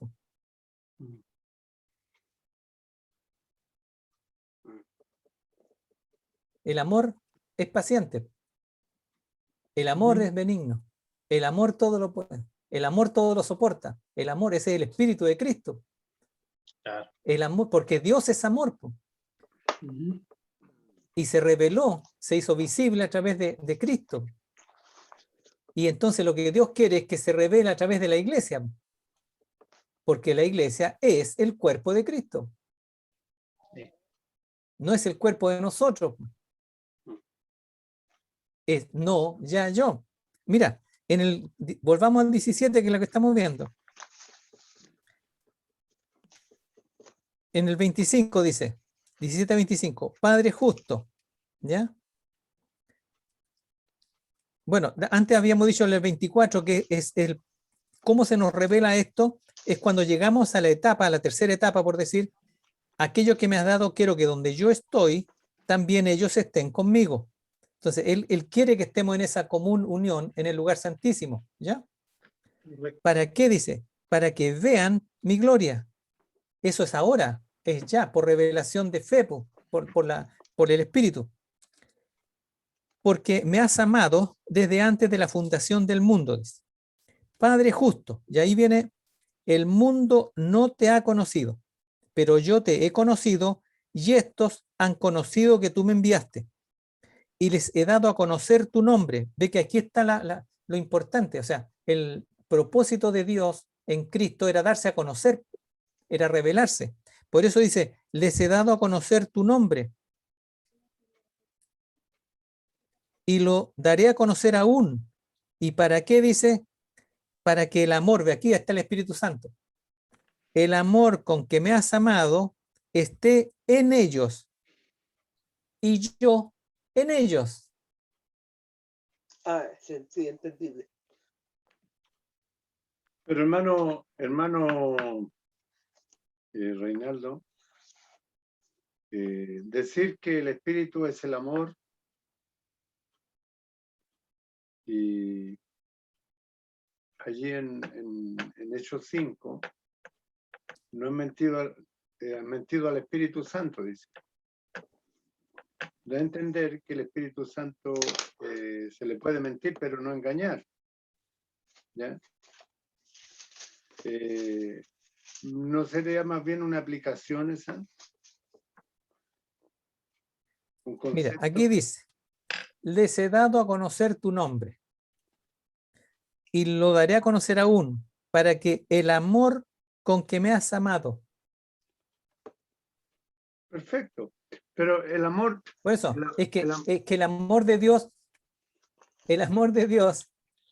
El amor es paciente. El amor es benigno. El amor todo lo puede. El amor todo lo soporta. El amor ese es el Espíritu de Cristo. Claro. El amor, porque Dios es amor. Y se reveló, se hizo visible a través de Cristo. Y entonces lo que Dios quiere es que se revele a través de la iglesia. Porque la iglesia es el cuerpo de Cristo. No es el cuerpo de nosotros. Es no, ya yo. Mira, volvamos al 17, que es lo que estamos viendo. en el 25 dice, 17 a 25, Padre justo, ¿ya? Bueno, antes habíamos dicho en el 24 que es cómo se nos revela esto, es cuando llegamos a la etapa, a la tercera etapa, por decir, aquello que me has dado, quiero que donde yo estoy, también ellos estén conmigo. Entonces, él quiere que estemos en esa común unión en el lugar santísimo, ¿ya? ¿Para qué dice? Para que vean mi gloria. Eso es ahora, es ya, por revelación de fe, por el Espíritu. Porque me has amado desde antes de la fundación del mundo, dice. Padre justo, y ahí viene, el mundo no te ha conocido, pero yo te he conocido y estos han conocido que tú me enviaste. Y les he dado a conocer tu nombre. Ve que aquí está lo importante, o sea, el propósito de Dios en Cristo era darse a conocer, era revelarse. Por eso dice, les he dado a conocer tu nombre y lo daré a conocer aún. ¿Y para qué dice? Para que el amor, ve aquí está el Espíritu Santo, el amor con que me has amado esté en ellos y yo en ellos. Ah, sí, sí, entendible. Pero hermano Reinaldo, decir que el Espíritu es el amor y allí en Hechos 5 no han mentido al Espíritu Santo, dice. Da a entender que el Espíritu Santo se le puede mentir, pero no engañar. ¿Ya? ¿No sería más bien una aplicación esa? Mira, aquí dice, les he dado a conocer tu nombre y lo daré a conocer aún para que el amor con que me has amado. Perfecto. Pero el amor... Por eso, es que el amor de Dios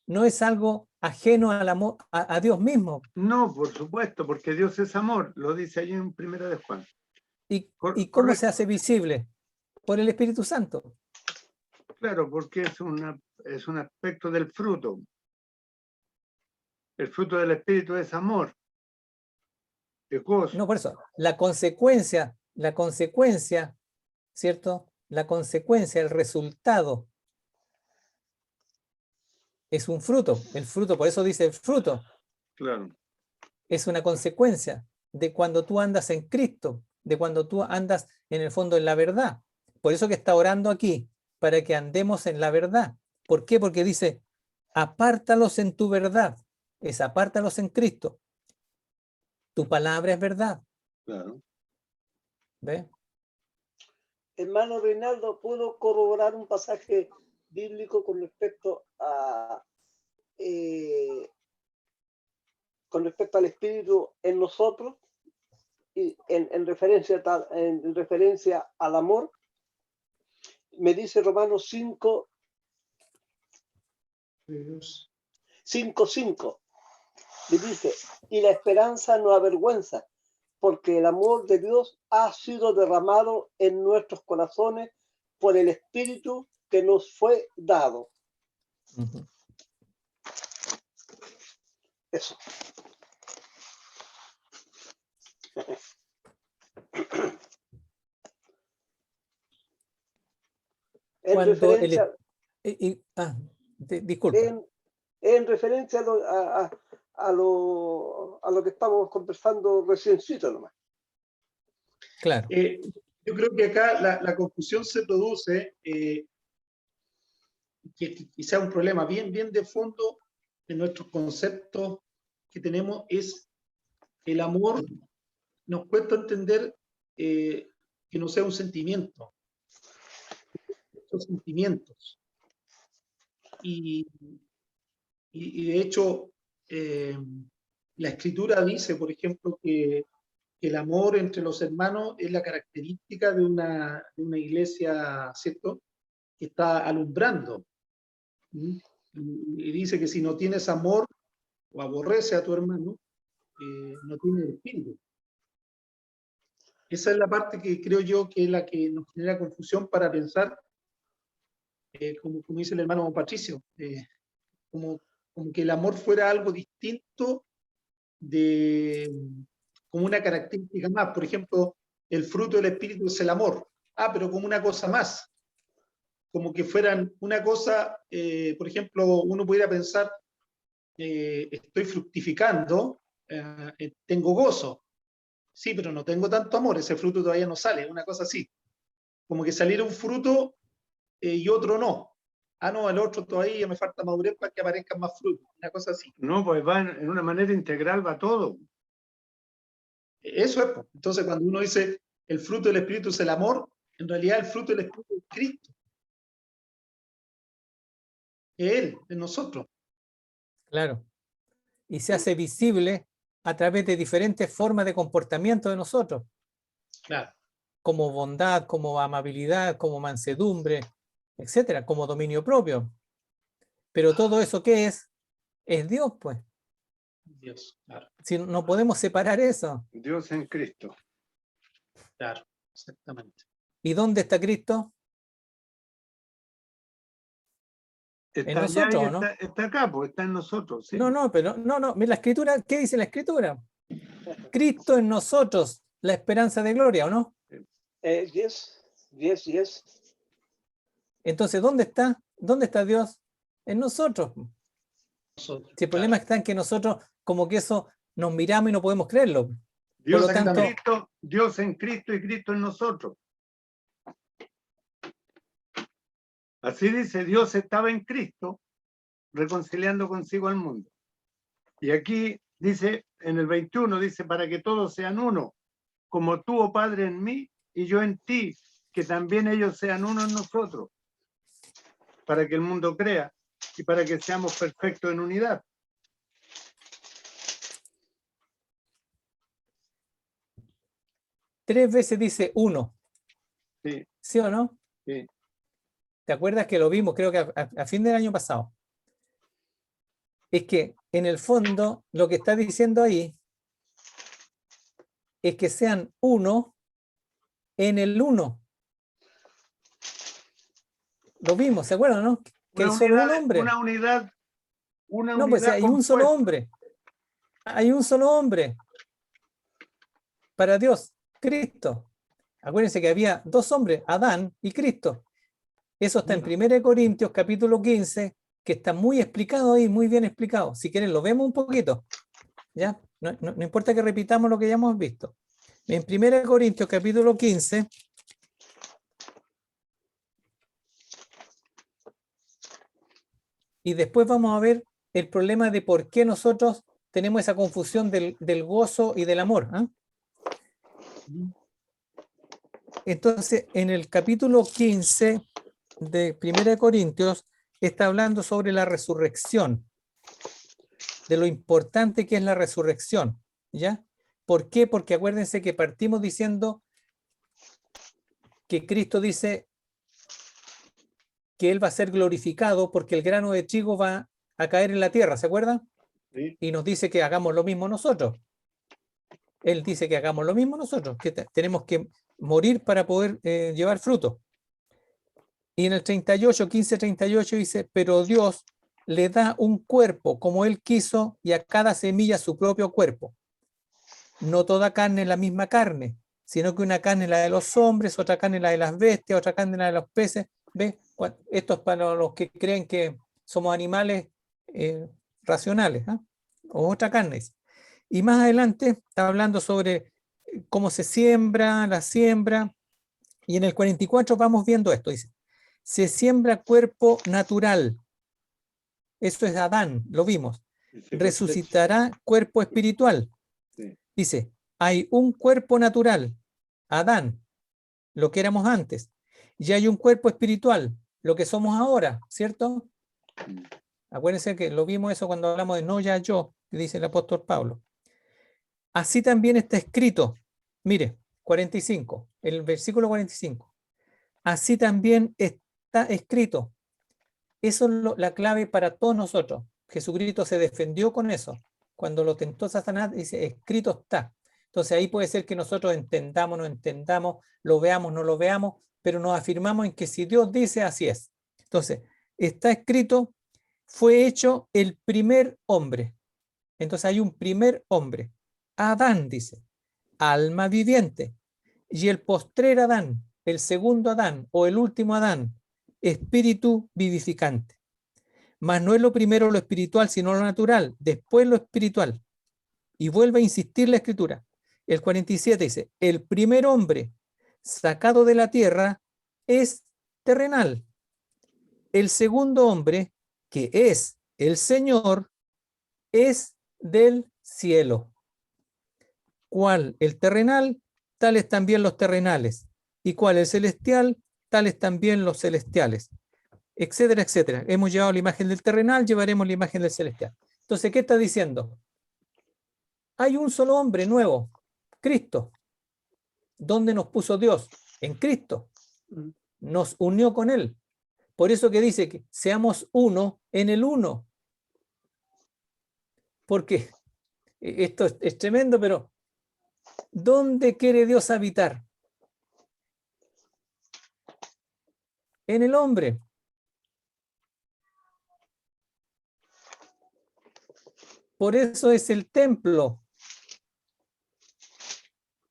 no es algo ajeno al amor, a Dios mismo. No, por supuesto, porque Dios es amor, lo dice allí en 1 de Juan. ¿Y cómo se hace visible? Por el Espíritu Santo. Claro, porque es un aspecto del fruto. El fruto del Espíritu es amor, es gozo. No, por eso, la consecuencia, ¿cierto? La consecuencia, el resultado, es un fruto. El fruto, por eso dice el fruto. Claro. Es una consecuencia de cuando tú andas en Cristo, de cuando tú andas en el fondo en la verdad. Por eso que está orando aquí, para que andemos en la verdad. ¿Por qué? Porque dice, apártalos en tu verdad. Es apártalos en Cristo. Tu palabra es verdad. Claro. ¿Ves? Hermano Reinaldo, ¿puedo corroborar un pasaje bíblico con respecto al Espíritu en nosotros y en referencia al amor? Me dice Romanos 5:5. Me dice, y la esperanza no avergüenza, porque el amor de Dios ha sido derramado en nuestros corazones por el Espíritu que nos fue dado. Uh-huh. Eso. En referencia, disculpa. En referencia a lo que estamos conversando reciencito nomás. Claro. Yo creo que acá la confusión se produce, que quizá un problema bien de fondo de nuestros conceptos que tenemos es el amor. Nos cuesta entender que no sea un sentimiento. Estos sentimientos. Y de hecho, la Escritura dice, por ejemplo, que el amor entre los hermanos es la característica de una iglesia, ¿cierto?, que está alumbrando. Y dice que si no tienes amor o aborrece a tu hermano, no tienes espíritu. Esa es la parte que creo yo que es la que nos genera confusión para pensar, como dice el hermano Patricio, como que el amor fuera algo distinto como una característica más. Por ejemplo, el fruto del Espíritu es el amor. Pero como una cosa más. Como que fueran una cosa, por ejemplo, uno pudiera pensar, estoy fructificando, tengo gozo. Sí, pero no tengo tanto amor, ese fruto todavía no sale, una cosa así. Como que saliera un fruto y otro no. No, el otro todavía me falta madurez para que aparezcan más frutos, una cosa así. No, pues va en una manera integral, va todo. Eso es. Entonces, cuando uno dice el fruto del Espíritu es el amor, en realidad el fruto del Espíritu es Cristo. Es Él, es nosotros. Claro. Y se hace visible a través de diferentes formas de comportamiento de nosotros. Claro. Como bondad, como amabilidad, como mansedumbre, etcétera, como dominio propio. Pero todo eso, ¿qué es? Es Dios, pues. Dios, claro. Si no podemos separar eso. Dios en Cristo. Claro, exactamente. ¿Y dónde está Cristo? Está en allá nosotros, y ¿no? Está acá, pues está en nosotros. Sí. No, pero no. Mira, la Escritura, ¿qué dice la Escritura? Cristo en nosotros, la esperanza de gloria, ¿o no? Yes. Entonces, ¿dónde está? ¿Dónde está Dios? En nosotros. Nosotros, Si el problema está en que nosotros, como que eso, nos miramos y no podemos creerlo. Dios, Por lo tanto, Dios en Cristo y Cristo en nosotros. Así dice, Dios estaba en Cristo reconciliando consigo al mundo. Y aquí dice, en el 21, dice, para que todos sean uno, como tú, oh Padre, en mí y yo en ti, que también ellos sean uno en nosotros, para que el mundo crea y para que seamos perfectos en unidad. tres veces dice uno. Sí. ¿Sí o no? Sí. ¿Te acuerdas que lo vimos, creo que a fin del año pasado? Es que en el fondo lo que está diciendo ahí es que sean uno en el uno. Lo vimos, ¿se acuerdan, no? Que hay solo un hombre. Una unidad No, pues hay un solo hombre. Hay un solo hombre para Dios, Cristo. Acuérdense que había dos hombres, Adán y Cristo. Eso está en 1 Corintios capítulo 15, que está muy explicado ahí, muy bien explicado. Si quieren lo vemos un poquito. ¿Ya? No importa que repitamos lo que ya hemos visto. En 1 Corintios capítulo 15, y después vamos a ver el problema de por qué nosotros tenemos esa confusión del gozo y del amor. Entonces, en el capítulo 15 de 1 Corintios, está hablando sobre la resurrección, de lo importante que es la resurrección, ¿ya? ¿Por qué? Porque acuérdense que partimos diciendo que Cristo dice que Él va a ser glorificado porque el grano de trigo va a caer en la tierra, ¿se acuerdan? Sí. Y nos dice que hagamos lo mismo nosotros. Él dice que hagamos lo mismo nosotros, que tenemos que morir para poder llevar fruto. Y en el 38, 15:38 dice, pero Dios le da un cuerpo como Él quiso y a cada semilla su propio cuerpo. No toda carne es la misma carne, sino que una carne es la de los hombres, otra carne es la de las bestias, otra carne es la de los peces. ¿Ves? Esto es para los que creen que somos animales racionales, ¿eh? O otra carne. Y más adelante está hablando sobre cómo se siembra, la siembra. Y en el 44 vamos viendo esto, dice, se siembra cuerpo natural. Eso es Adán, lo vimos. Resucitará cuerpo espiritual. Dice, hay un cuerpo natural, Adán, lo que éramos antes, y hay un cuerpo espiritual, lo que somos ahora, ¿cierto? Acuérdense que lo vimos eso cuando hablamos de no ya yo, que dice el apóstol Pablo. Así también está escrito, mire, 45, el versículo 45. Así también está escrito. Eso es la clave para todos nosotros. Jesucristo se defendió con eso. Cuando lo tentó Satanás, dice, escrito está. Entonces ahí puede ser que nosotros entendamos, no entendamos, lo veamos, no lo veamos, pero nos afirmamos en que si Dios dice, así es. Entonces, está escrito, fue hecho el primer hombre. Entonces hay un primer hombre. Adán dice, alma viviente. Y el postrer Adán, el segundo Adán o el último Adán, espíritu vivificante. Mas no es lo primero lo espiritual, sino lo natural, después lo espiritual. Y vuelve a insistir la escritura. El 47 dice, el primer hombre sacado de la tierra es terrenal. El segundo hombre, que es el Señor, es del cielo. ¿Cuál el terrenal? Tales también los terrenales. ¿Y cuál el celestial? Tales también los celestiales. Etcétera, etcétera. Hemos llevado la imagen del terrenal, llevaremos la imagen del celestial. Entonces, ¿qué está diciendo? Hay un solo hombre nuevo, Cristo. ¿Dónde nos puso Dios? En Cristo. Nos unió con Él. Por eso que dice que seamos uno en el uno. Porque esto es tremendo, pero ¿dónde quiere Dios habitar? En el hombre. Por eso es el templo.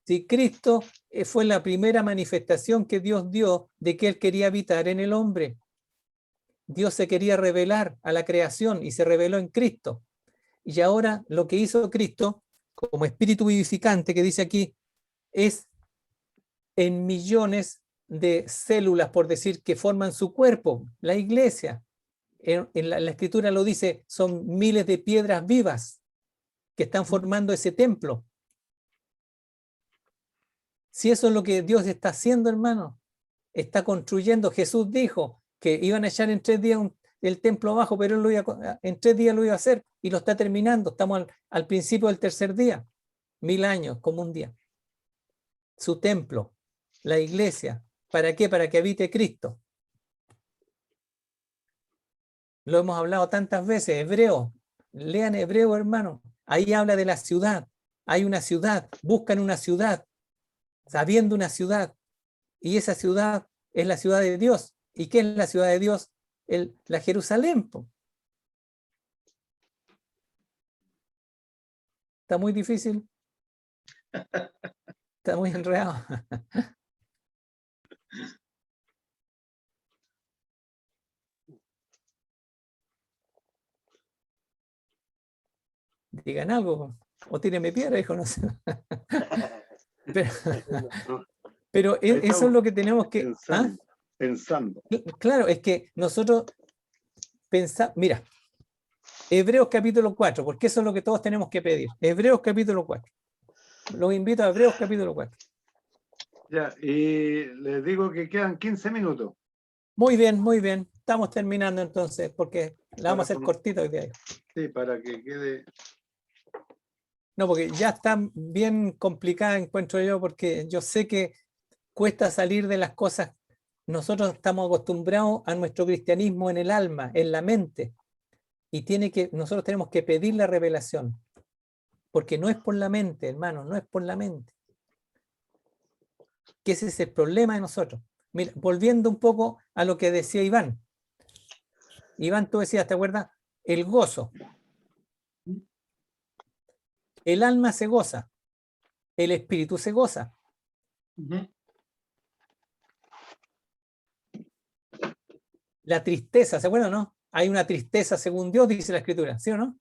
Si Cristo fue la primera manifestación que Dios dio de que Él quería habitar en el hombre. Dios se quería revelar a la creación y se reveló en Cristo. Y ahora lo que hizo Cristo, como espíritu vivificante que dice aquí, es en millones de células, por decir, que forman su cuerpo, la iglesia. En la escritura lo dice, son miles de piedras vivas que están formando ese templo. Si eso es lo que Dios está haciendo, hermano, está construyendo. Jesús dijo que iban a echar en 3 días el templo abajo, pero él en 3 días lo iba a hacer y lo está terminando. Estamos al principio del 3er día, 1000 años como un día. Su templo, la iglesia, ¿para qué? Para que habite Cristo. Lo hemos hablado tantas veces. Hebreo, lean Hebreo, hermano. Ahí habla de la ciudad. Hay una ciudad, buscan una ciudad, sabiendo una ciudad. Y esa ciudad es la ciudad de Dios. ¿Y qué es la ciudad de Dios? La Jerusalén. Está muy difícil. Está muy enredado. Digan algo. O tírenme piedra, hijo, no sé. Pero eso es lo que tenemos que... Pensando. Claro, es que nosotros pensamos... Mira, Hebreos capítulo 4, porque eso es lo que todos tenemos que pedir. Hebreos capítulo 4. Los invito a Hebreos capítulo 4. Ya, y les digo que quedan 15 minutos. Muy bien, muy bien. Estamos terminando entonces, porque la vamos a hacer cortita hoy día. Sí, para que quede... No, porque ya está bien complicada, encuentro yo, porque yo sé que cuesta salir de las cosas. Nosotros estamos acostumbrados a nuestro cristianismo en el alma, en la mente, y nosotros tenemos que pedir la revelación, porque no es por la mente, hermano, no es por la mente. Que ese es el problema de nosotros. Mira, volviendo un poco a lo que decía Iván. Iván, tú decías, ¿te acuerdas? El gozo. El alma se goza, el espíritu se goza. La tristeza, ¿se acuerdan o no? Hay una tristeza según Dios, dice la Escritura, ¿sí o no?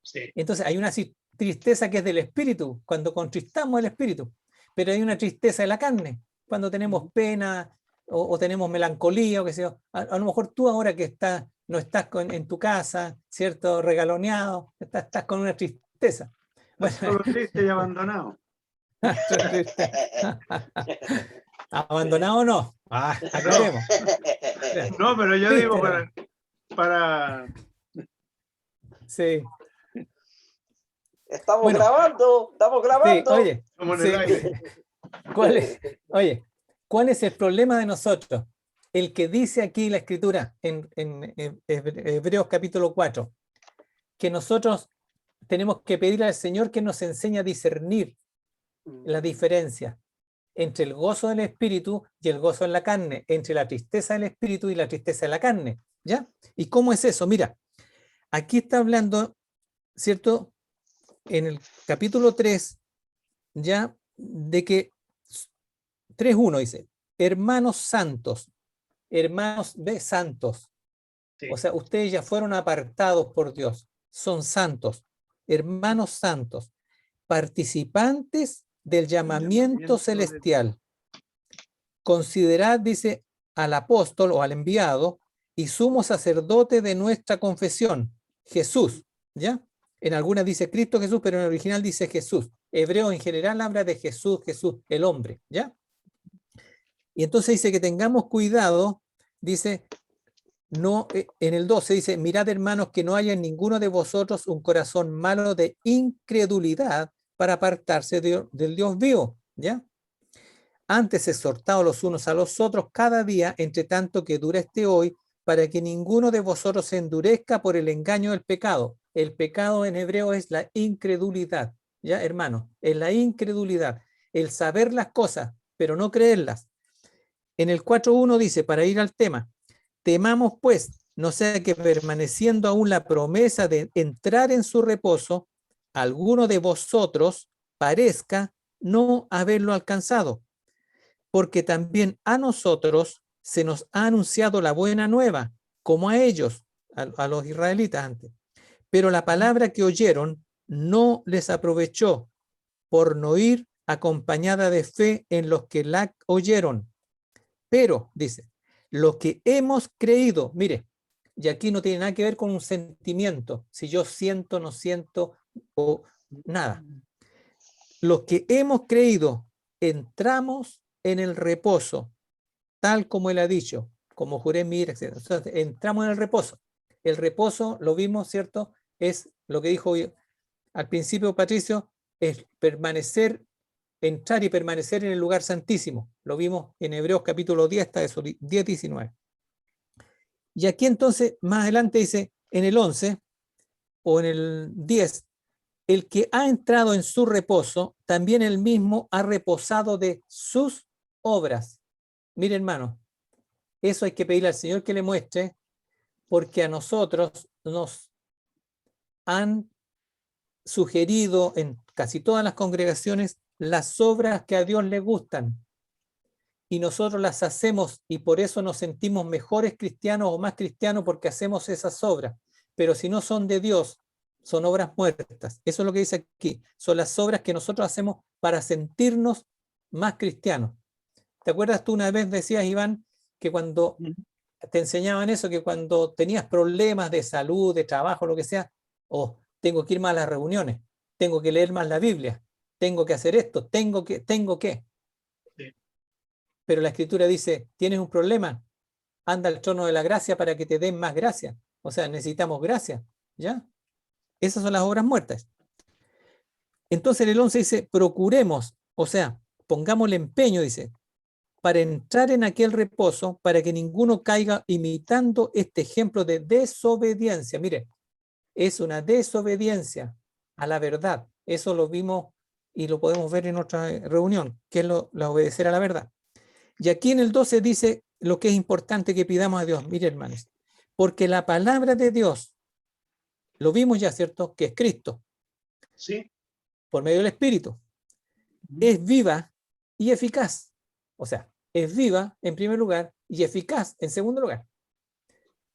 Sí. Entonces hay una tristeza que es del espíritu, cuando contristamos el espíritu, pero hay una tristeza de la carne, cuando tenemos pena o tenemos melancolía, o qué sé yo. A lo mejor tú ahora que no estás en tu casa, ¿cierto? Regaloneado, estás con una tristeza. Bueno. Solo triste y abandonado. ¿Abandonado o no? Aclaremos. No, pero yo digo para... Sí. Estamos grabando. Sí, oye, estamos en el aire. ¿Cuál es el problema de nosotros? El que dice aquí la Escritura en Hebreos capítulo 4, que nosotros tenemos que pedirle al Señor que nos enseñe a discernir la diferencia entre el gozo del espíritu y el gozo en la carne, entre la tristeza del espíritu y la tristeza de la carne, ¿ya? ¿Y cómo es eso? Mira, aquí está hablando, ¿cierto? En el capítulo 3, ya, de que 3:1 dice, hermanos santos, hermanos de santos, Sí. o sea, ustedes ya fueron apartados por Dios, son santos, hermanos santos, participantes del llamamiento celestial. Considerad, dice, al apóstol o al enviado y sumo sacerdote de nuestra confesión, Jesús, ¿ya? En algunas dice Cristo Jesús, pero en el original dice Jesús. Hebreo en general habla de Jesús, Jesús, el hombre, ¿ya? Y entonces dice que tengamos cuidado, dice, no, en el 12 dice, mirad hermanos que no haya en ninguno de vosotros un corazón malo de incredulidad para apartarse del Dios vivo, ¿ya? Antes exhortados los unos a los otros cada día, entre tanto que dura este hoy, para que ninguno de vosotros se endurezca por el engaño del pecado. El pecado en hebreo es la incredulidad, ¿ya, hermano? Es la incredulidad, el saber las cosas, pero no creerlas. En el 4:1 dice, para ir al tema, temamos pues, no sea que permaneciendo aún la promesa de entrar en su reposo, alguno de vosotros parezca no haberlo alcanzado, porque también a nosotros se nos ha anunciado la buena nueva, como a ellos, a los israelitas antes. Pero la palabra que oyeron no les aprovechó por no ir acompañada de fe en los que la oyeron. Pero, dice, lo que hemos creído, mire, y aquí no tiene nada que ver con un sentimiento, si yo siento, no siento, o nada. Los que hemos creído, entramos en el reposo, tal como él ha dicho, como juré en mi ira, etc. Entonces, entramos en el reposo. El reposo, lo vimos, ¿cierto? Es lo que dijo al principio Patricio, es permanecer, entrar y permanecer en el lugar santísimo. Lo vimos en Hebreos capítulo 10, hasta eso, 10-19. Y aquí entonces, más adelante dice, en el 11 o en el 10, el que ha entrado en su reposo, también él mismo ha reposado de sus obras. Mire, hermano, eso hay que pedirle al Señor que le muestre, porque a nosotros nos han sugerido en casi todas las congregaciones las obras que a Dios le gustan. Y nosotros las hacemos y por eso nos sentimos mejores cristianos o más cristianos porque hacemos esas obras. Pero si no son de Dios, son obras muertas. Eso es lo que dice aquí. Son las obras que nosotros hacemos para sentirnos más cristianos. ¿Te acuerdas tú una vez decías, Iván, que cuando te enseñaban eso, que cuando tenías problemas de salud, de trabajo, lo que sea, tengo que ir más a las reuniones, tengo que leer más la Biblia, tengo que hacer esto, tengo que. Sí. Pero la Escritura dice, tienes un problema, anda al trono de la gracia para que te den más gracia. O sea, necesitamos gracia, ¿ya? Esas son las obras muertas. Entonces en el 11 dice, procuremos, o sea, pongamos el empeño, dice, para entrar en aquel reposo, para que ninguno caiga imitando este ejemplo de desobediencia. Mire, es una desobediencia a la verdad. Eso lo vimos y lo podemos ver en otra reunión, que es la obedecer a la verdad. Y aquí en el 12 dice lo que es importante que pidamos a Dios. Mire, hermanos, porque la palabra de Dios, lo vimos ya, ¿cierto? Que es Cristo. Sí. Por medio del Espíritu. Es viva y eficaz. O sea, es viva en primer lugar y eficaz en segundo lugar.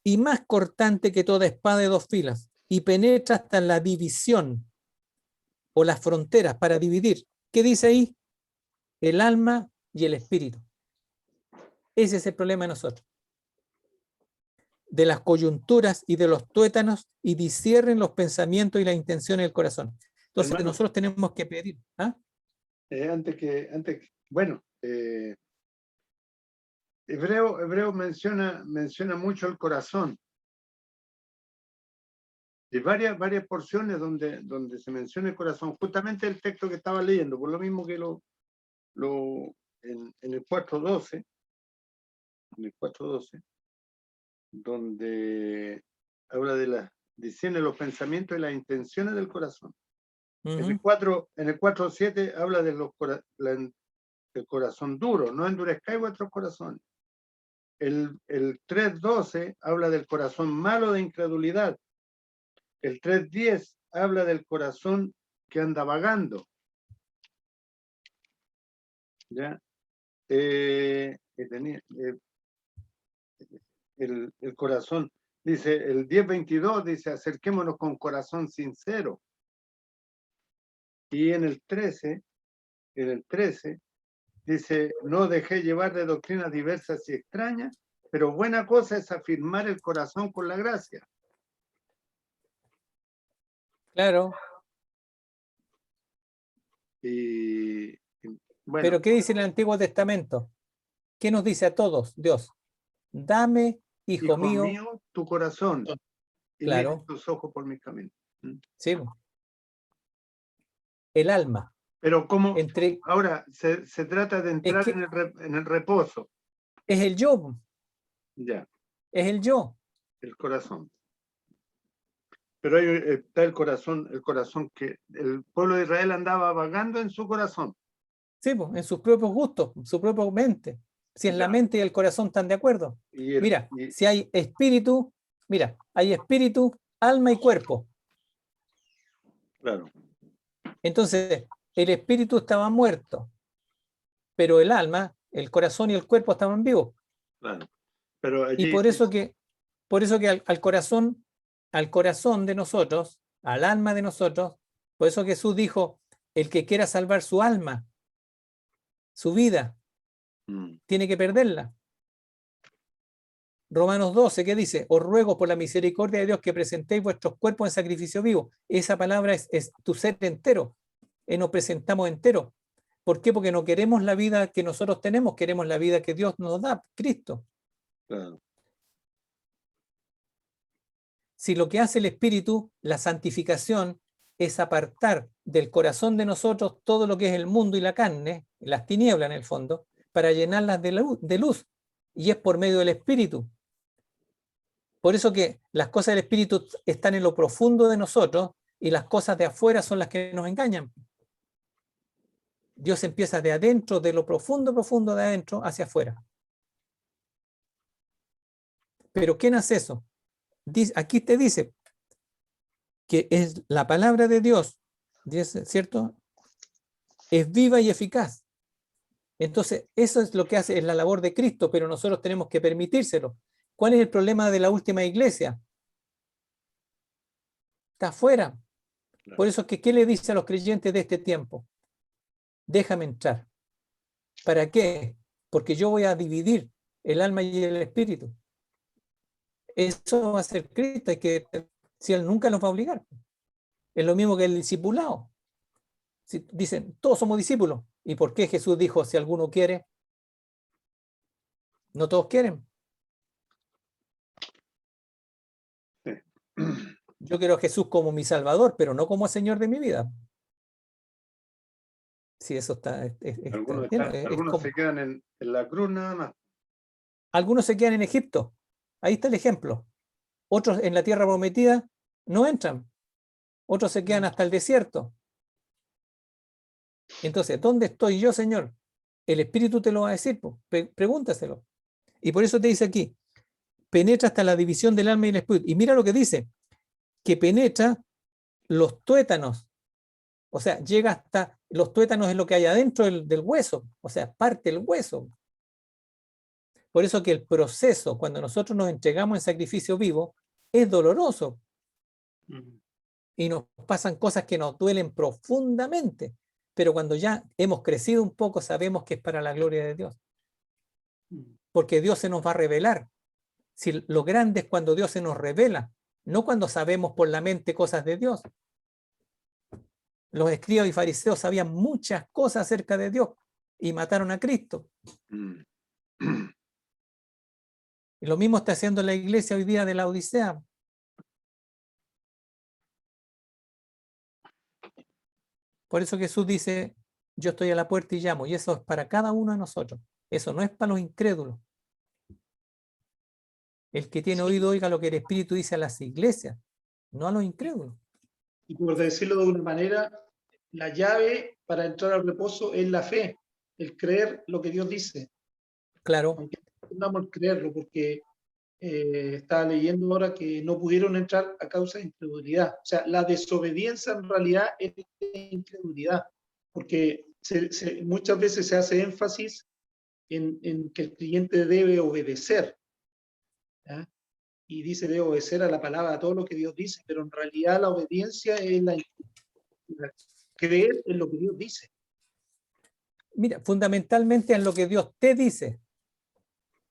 Y más cortante que toda espada de dos filas y penetra hasta la división o las fronteras para dividir. ¿Qué dice ahí? El alma y el espíritu. Ese es el problema de nosotros. De las coyunturas y de los tuétanos y disciernen los pensamientos y las intenciones del corazón. Entonces, hermano, nosotros tenemos que pedir. Hebreo menciona mucho el corazón. Hay varias porciones donde se menciona el corazón. Justamente el texto que estaba leyendo, por lo mismo que en el 4:12, donde habla de discierne los pensamientos y las intenciones del corazón. En el 4:7 habla de del corazón duro, no endurezcáis vuestros corazones. El 3:12 habla del corazón malo de incredulidad. El 3:10 habla del corazón que anda vagando. ¿Ya? El corazón, dice, el 10:22 dice, acerquémonos con corazón sincero. Y en el 13 dice, no dejé llevar de doctrinas diversas y extrañas, pero buena cosa es afirmar el corazón con la gracia. Claro. Y bueno. Pero ¿qué dice en el Antiguo Testamento? ¿Qué nos dice a todos Dios? Dame, hijo mío, tu corazón. Y claro, mira tus ojos por mis caminos. Sí. El alma. Pero como ahora se trata de entrar en el reposo. Es el yo. Ya. Es el yo. El corazón. Pero ahí está el corazón que el pueblo de Israel andaba vagando en su corazón. Sí, pues, en sus propios gustos, su propia mente. Si es la mente y el corazón están de acuerdo. Si hay espíritu, hay espíritu, alma y cuerpo. Claro. Entonces, el espíritu estaba muerto, pero el alma, el corazón y el cuerpo estaban vivos. Claro. Pero allí, y por eso que al corazón de nosotros, al alma de nosotros, por eso Jesús dijo, el que quiera salvar su alma, su vida, tiene que perderla. Romanos 12, ¿qué dice? Os ruego por la misericordia de Dios que presentéis vuestros cuerpos en sacrificio vivo. Esa palabra es tu ser entero. Nos presentamos entero. ¿Por qué? Porque no queremos la vida que nosotros tenemos, queremos la vida que Dios nos da, Cristo. Claro. Si lo que hace el Espíritu, la santificación, es apartar del corazón de nosotros todo lo que es el mundo y la carne, las tinieblas en el fondo, para llenarlas de luz. Y es por medio del Espíritu. Por eso que las cosas del Espíritu están en lo profundo de nosotros y las cosas de afuera son las que nos engañan. Dios empieza de adentro, de lo profundo de adentro hacia afuera. ¿Pero quién hace eso? Aquí te dice que es la palabra de Dios, ¿cierto? Es viva y eficaz. Entonces, eso es lo que hace, es la labor de Cristo, pero nosotros tenemos que permitírselo. ¿Cuál es el problema de la última iglesia? Está afuera. Por eso es que, ¿qué le dice a los creyentes de este tiempo? Déjame entrar. ¿Para qué? Porque yo voy a dividir el alma y el espíritu. Eso va a ser Cristo, si Él nunca nos va a obligar. Es lo mismo que el discipulado. Si dicen, todos somos discípulos. ¿Y por qué Jesús dijo, si alguno quiere? No todos quieren. Sí. Yo quiero a Jesús como mi Salvador, pero no como Señor de mi vida. Sí, eso está. Algunos se quedan en la cruz nada más. Algunos se quedan en Egipto. Ahí está el ejemplo. Otros en la tierra prometida no entran. Otros se quedan hasta el desierto. Entonces, ¿dónde estoy yo, Señor? El Espíritu te lo va a decir, pregúntaselo. Y por eso te dice aquí, penetra hasta la división del alma y el espíritu. Y mira lo que dice, que penetra los tuétanos. O sea, llega hasta los tuétanos, es lo que hay adentro del hueso. O sea, parte el hueso. Por eso que el proceso, cuando nosotros nos entregamos en sacrificio vivo, es doloroso. Y nos pasan cosas que nos duelen profundamente. Pero cuando ya hemos crecido un poco, sabemos que es para la gloria de Dios. Porque Dios se nos va a revelar. Si lo grande es cuando Dios se nos revela, no cuando sabemos por la mente cosas de Dios. Los escribas y fariseos sabían muchas cosas acerca de Dios y mataron a Cristo. Y lo mismo está haciendo la iglesia hoy día de la Odisea. Por eso Jesús dice, yo estoy a la puerta y llamo, y eso es para cada uno de nosotros. Eso no es para los incrédulos. El que tiene oído oiga lo que el Espíritu dice a las iglesias, no a los incrédulos. Y por decirlo de una manera, la llave para entrar al reposo es la fe, el creer lo que Dios dice. Claro. Aunque no podamos creerlo, porque estaba leyendo ahora que no pudieron entrar a causa de incredulidad. O sea, la desobediencia en realidad es incredulidad, porque muchas veces se hace énfasis en que el creyente debe obedecer, ¿ya? Y dice debe obedecer a la palabra, a todo lo que Dios dice, pero en realidad la obediencia es creer en lo que Dios dice. Mira, fundamentalmente en lo que Dios te dice.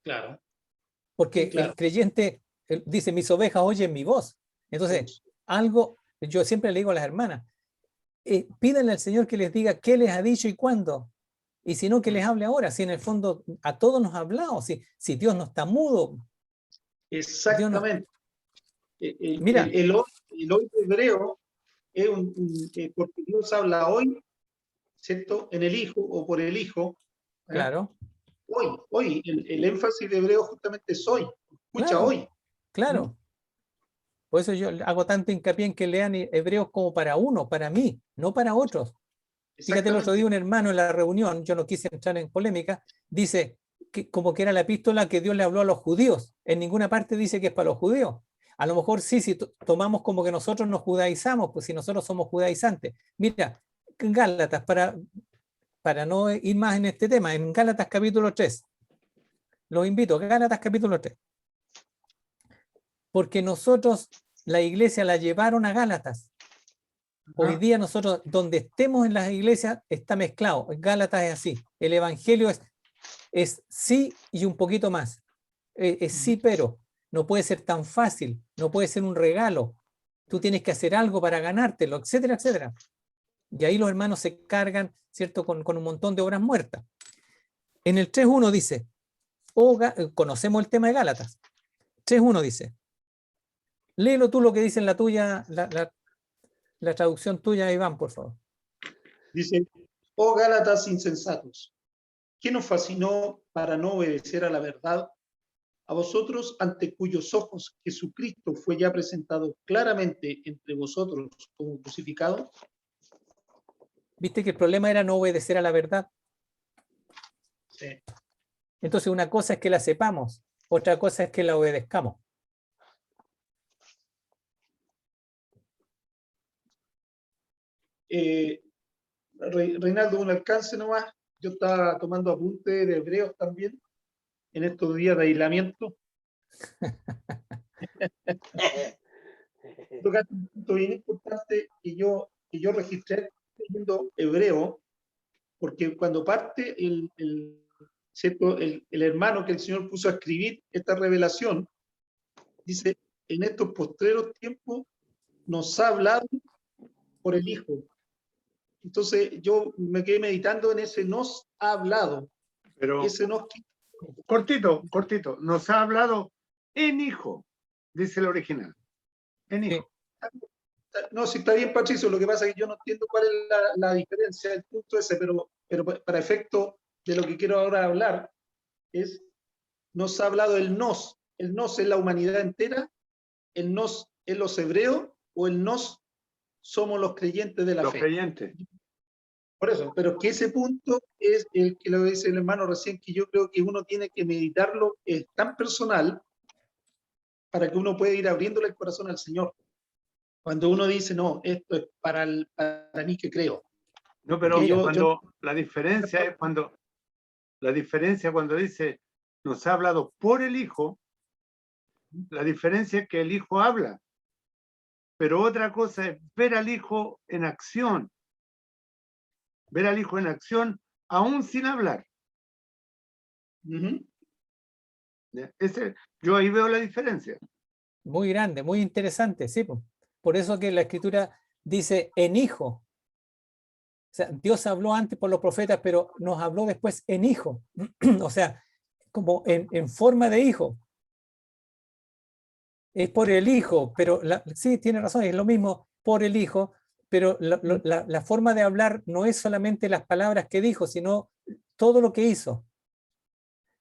Claro. Porque Sí, claro. el creyente dice, mis ovejas oyen mi voz. Entonces, algo, yo siempre le digo a las hermanas, pídanle al Señor que les diga qué les ha dicho y cuándo. Y si no, que les hable ahora. Si en el fondo a todos nos ha hablado, si Dios no está mudo. Exactamente. Mira, el hoy hebreo es porque Dios habla hoy, ¿cierto? En el Hijo o por el Hijo. Claro. Hoy. El énfasis de hebreo justamente es hoy. Escucha claro, hoy. Claro. Por eso yo hago tanto hincapié en que lean Hebreos como para uno, para mí, no para otros. Fíjate, el otro día un hermano en la reunión, yo no quise entrar en polémica, dice que como que era la epístola que Dios le habló a los judíos. En ninguna parte dice que es para los judíos. A lo mejor sí, si tomamos como que nosotros nos judaizamos, pues si nosotros somos judaizantes. Mira, en Gálatas, para no ir más en este tema, en Gálatas capítulo 3. Los invito, Gálatas capítulo 3. Porque nosotros, la iglesia la llevaron a Gálatas. Hoy día nosotros, donde estemos en las iglesias, está mezclado. Gálatas es así. El evangelio es sí y un poquito más. Es sí, pero no puede ser tan fácil, no puede ser un regalo. Tú tienes que hacer algo para ganártelo, etcétera, etcétera. Y ahí los hermanos se cargan, ¿cierto?, con un montón de obras muertas. En el 3.1 dice, conocemos el tema de Gálatas. 3.1 dice, léelo tú lo que dice en la tuya, la traducción tuya, Iván, por favor. Dice, oh Gálatas insensatos, ¿qué nos fascinó para no obedecer a la verdad? A vosotros, ante cuyos ojos Jesucristo fue ya presentado claramente entre vosotros como crucificado. ¿Viste que el problema era no obedecer a la verdad? Sí. Entonces una cosa es que la sepamos, otra cosa es que la obedezcamos. Reinaldo, un alcance nomás. Yo estaba tomando apuntes de hebreos también en estos días de aislamiento. Tocaste un punto bien importante que yo registré leyendo hebreo, porque cuando parte ¿cierto? El hermano que el Señor puso a escribir esta revelación, dice, en estos postreros tiempos nos ha hablado por el Hijo. Entonces yo me quedé meditando en ese nos ha hablado. Pero ese nos... cortito, nos ha hablado en Hijo, dice el original. En Hijo. No, si está bien, Patricio, lo que pasa es que yo no entiendo cuál es la diferencia del punto ese, pero para efecto de lo que quiero ahora hablar, nos ha hablado el nos es la humanidad entera, el nos es los hebreos, o el nos somos los creyentes de la los fe. Los creyentes. Por eso, pero que ese punto es el que lo dice el hermano recién, que yo creo que uno tiene que meditarlo, es tan personal, para que uno pueda ir abriéndole el corazón al Señor. Cuando uno dice, no, esto es para mí que creo. No, pero la diferencia es cuando dice, nos ha hablado por el Hijo, la diferencia es que el Hijo habla. Pero otra cosa es ver al Hijo en acción. Ver al Hijo en acción, aún sin hablar. Yo ahí veo la diferencia. Muy grande, muy interesante, sí. Por eso que la Escritura dice en Hijo. O sea, Dios habló antes por los profetas, pero nos habló después en Hijo. O sea, como en forma de Hijo. Es por el Hijo, pero sí, tiene razón, es lo mismo por el Hijo, pero la forma de hablar no es solamente las palabras que dijo, sino todo lo que hizo.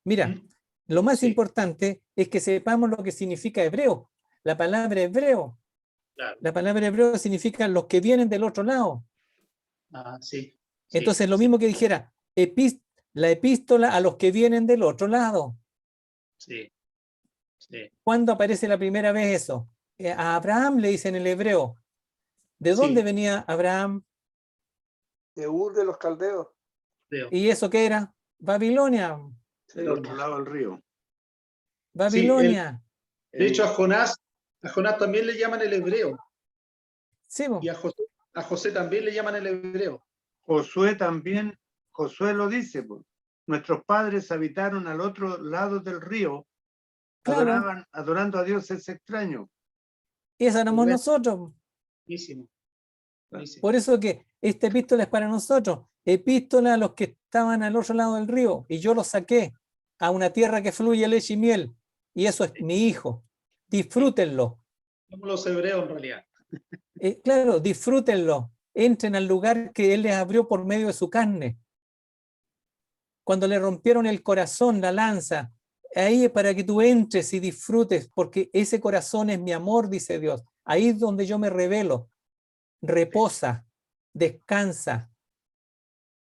Mira, lo más importante es que sepamos lo que significa hebreo. La palabra hebreo. Claro. La palabra hebreo significa los que vienen del otro lado. Sí. Entonces, lo mismo que dijera, la epístola a los que vienen del otro lado. Sí. ¿Cuándo aparece la primera vez eso? A Abraham le dicen en el hebreo. ¿De dónde venía Abraham? De Ur de los Caldeos. ¿Y eso qué era? Babilonia. Del otro lado del río. Babilonia. De hecho, a Jonás también le llaman el hebreo. Sí, y a José también le llaman el hebreo. Josué también, Josué lo dice, pues. Nuestros padres habitaron al otro lado del río, claro. adorando a dioses extraños. Y esa éramos nosotros. Buenísimo. Por eso que esta epístola es para nosotros. Epístola a los que estaban al otro lado del río. Y yo los saqué a una tierra que fluye leche y miel. Y eso es mi hijo. Disfrútenlo. Somos los hebreos en realidad. Claro, disfrútenlo. Entren al lugar que Él les abrió por medio de su carne. Cuando le rompieron el corazón, la lanza, ahí es para que tú entres y disfrutes, porque ese corazón es mi amor, dice Dios. Ahí es donde yo me revelo. Reposa, descansa.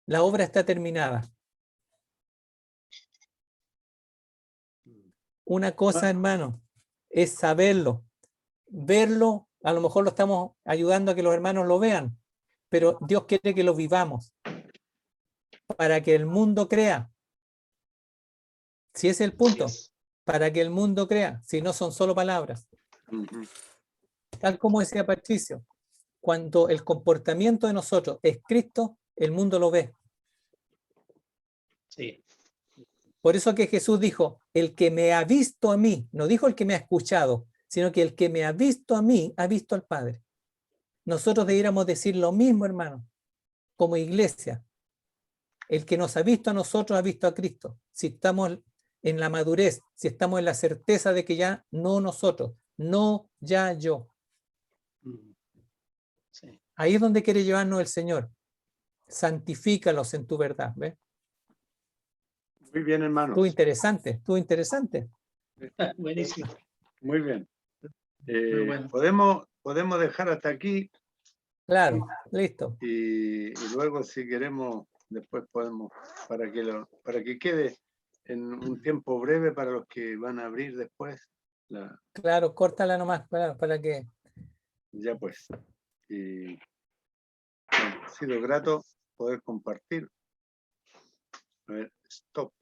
La obra está terminada. Una cosa, hermano, es saberlo. Verlo, a lo mejor lo estamos ayudando a que los hermanos lo vean, pero Dios quiere que lo vivamos para que el mundo crea. Si ese es el punto, para que el mundo crea, si no son solo palabras. Tal como decía Patricio, cuando el comportamiento de nosotros es Cristo, el mundo lo ve. Sí. Por eso que Jesús dijo, el que me ha visto a mí, no dijo el que me ha escuchado, sino que el que me ha visto a mí, ha visto al Padre. Nosotros debiéramos decir lo mismo, hermano, como iglesia. El que nos ha visto a nosotros, ha visto a Cristo. Si estamos en la madurez, si estamos en la certeza de que ya no nosotros, no ya yo. Sí. Ahí es donde quiere llevarnos el Señor. Santifícalos en tu verdad. ¿Ves? Muy bien, hermanos. Estuvo interesante, estuvo interesante. Buenísimo. Muy bien. Muy bueno. Podemos dejar hasta aquí. Claro, listo. Y luego, si queremos, después podemos, para que quede en un tiempo breve para los que van a abrir después. Claro, córtala nomás para que... Ya pues. Y bueno, ha sido grato poder compartir. A ver, stop.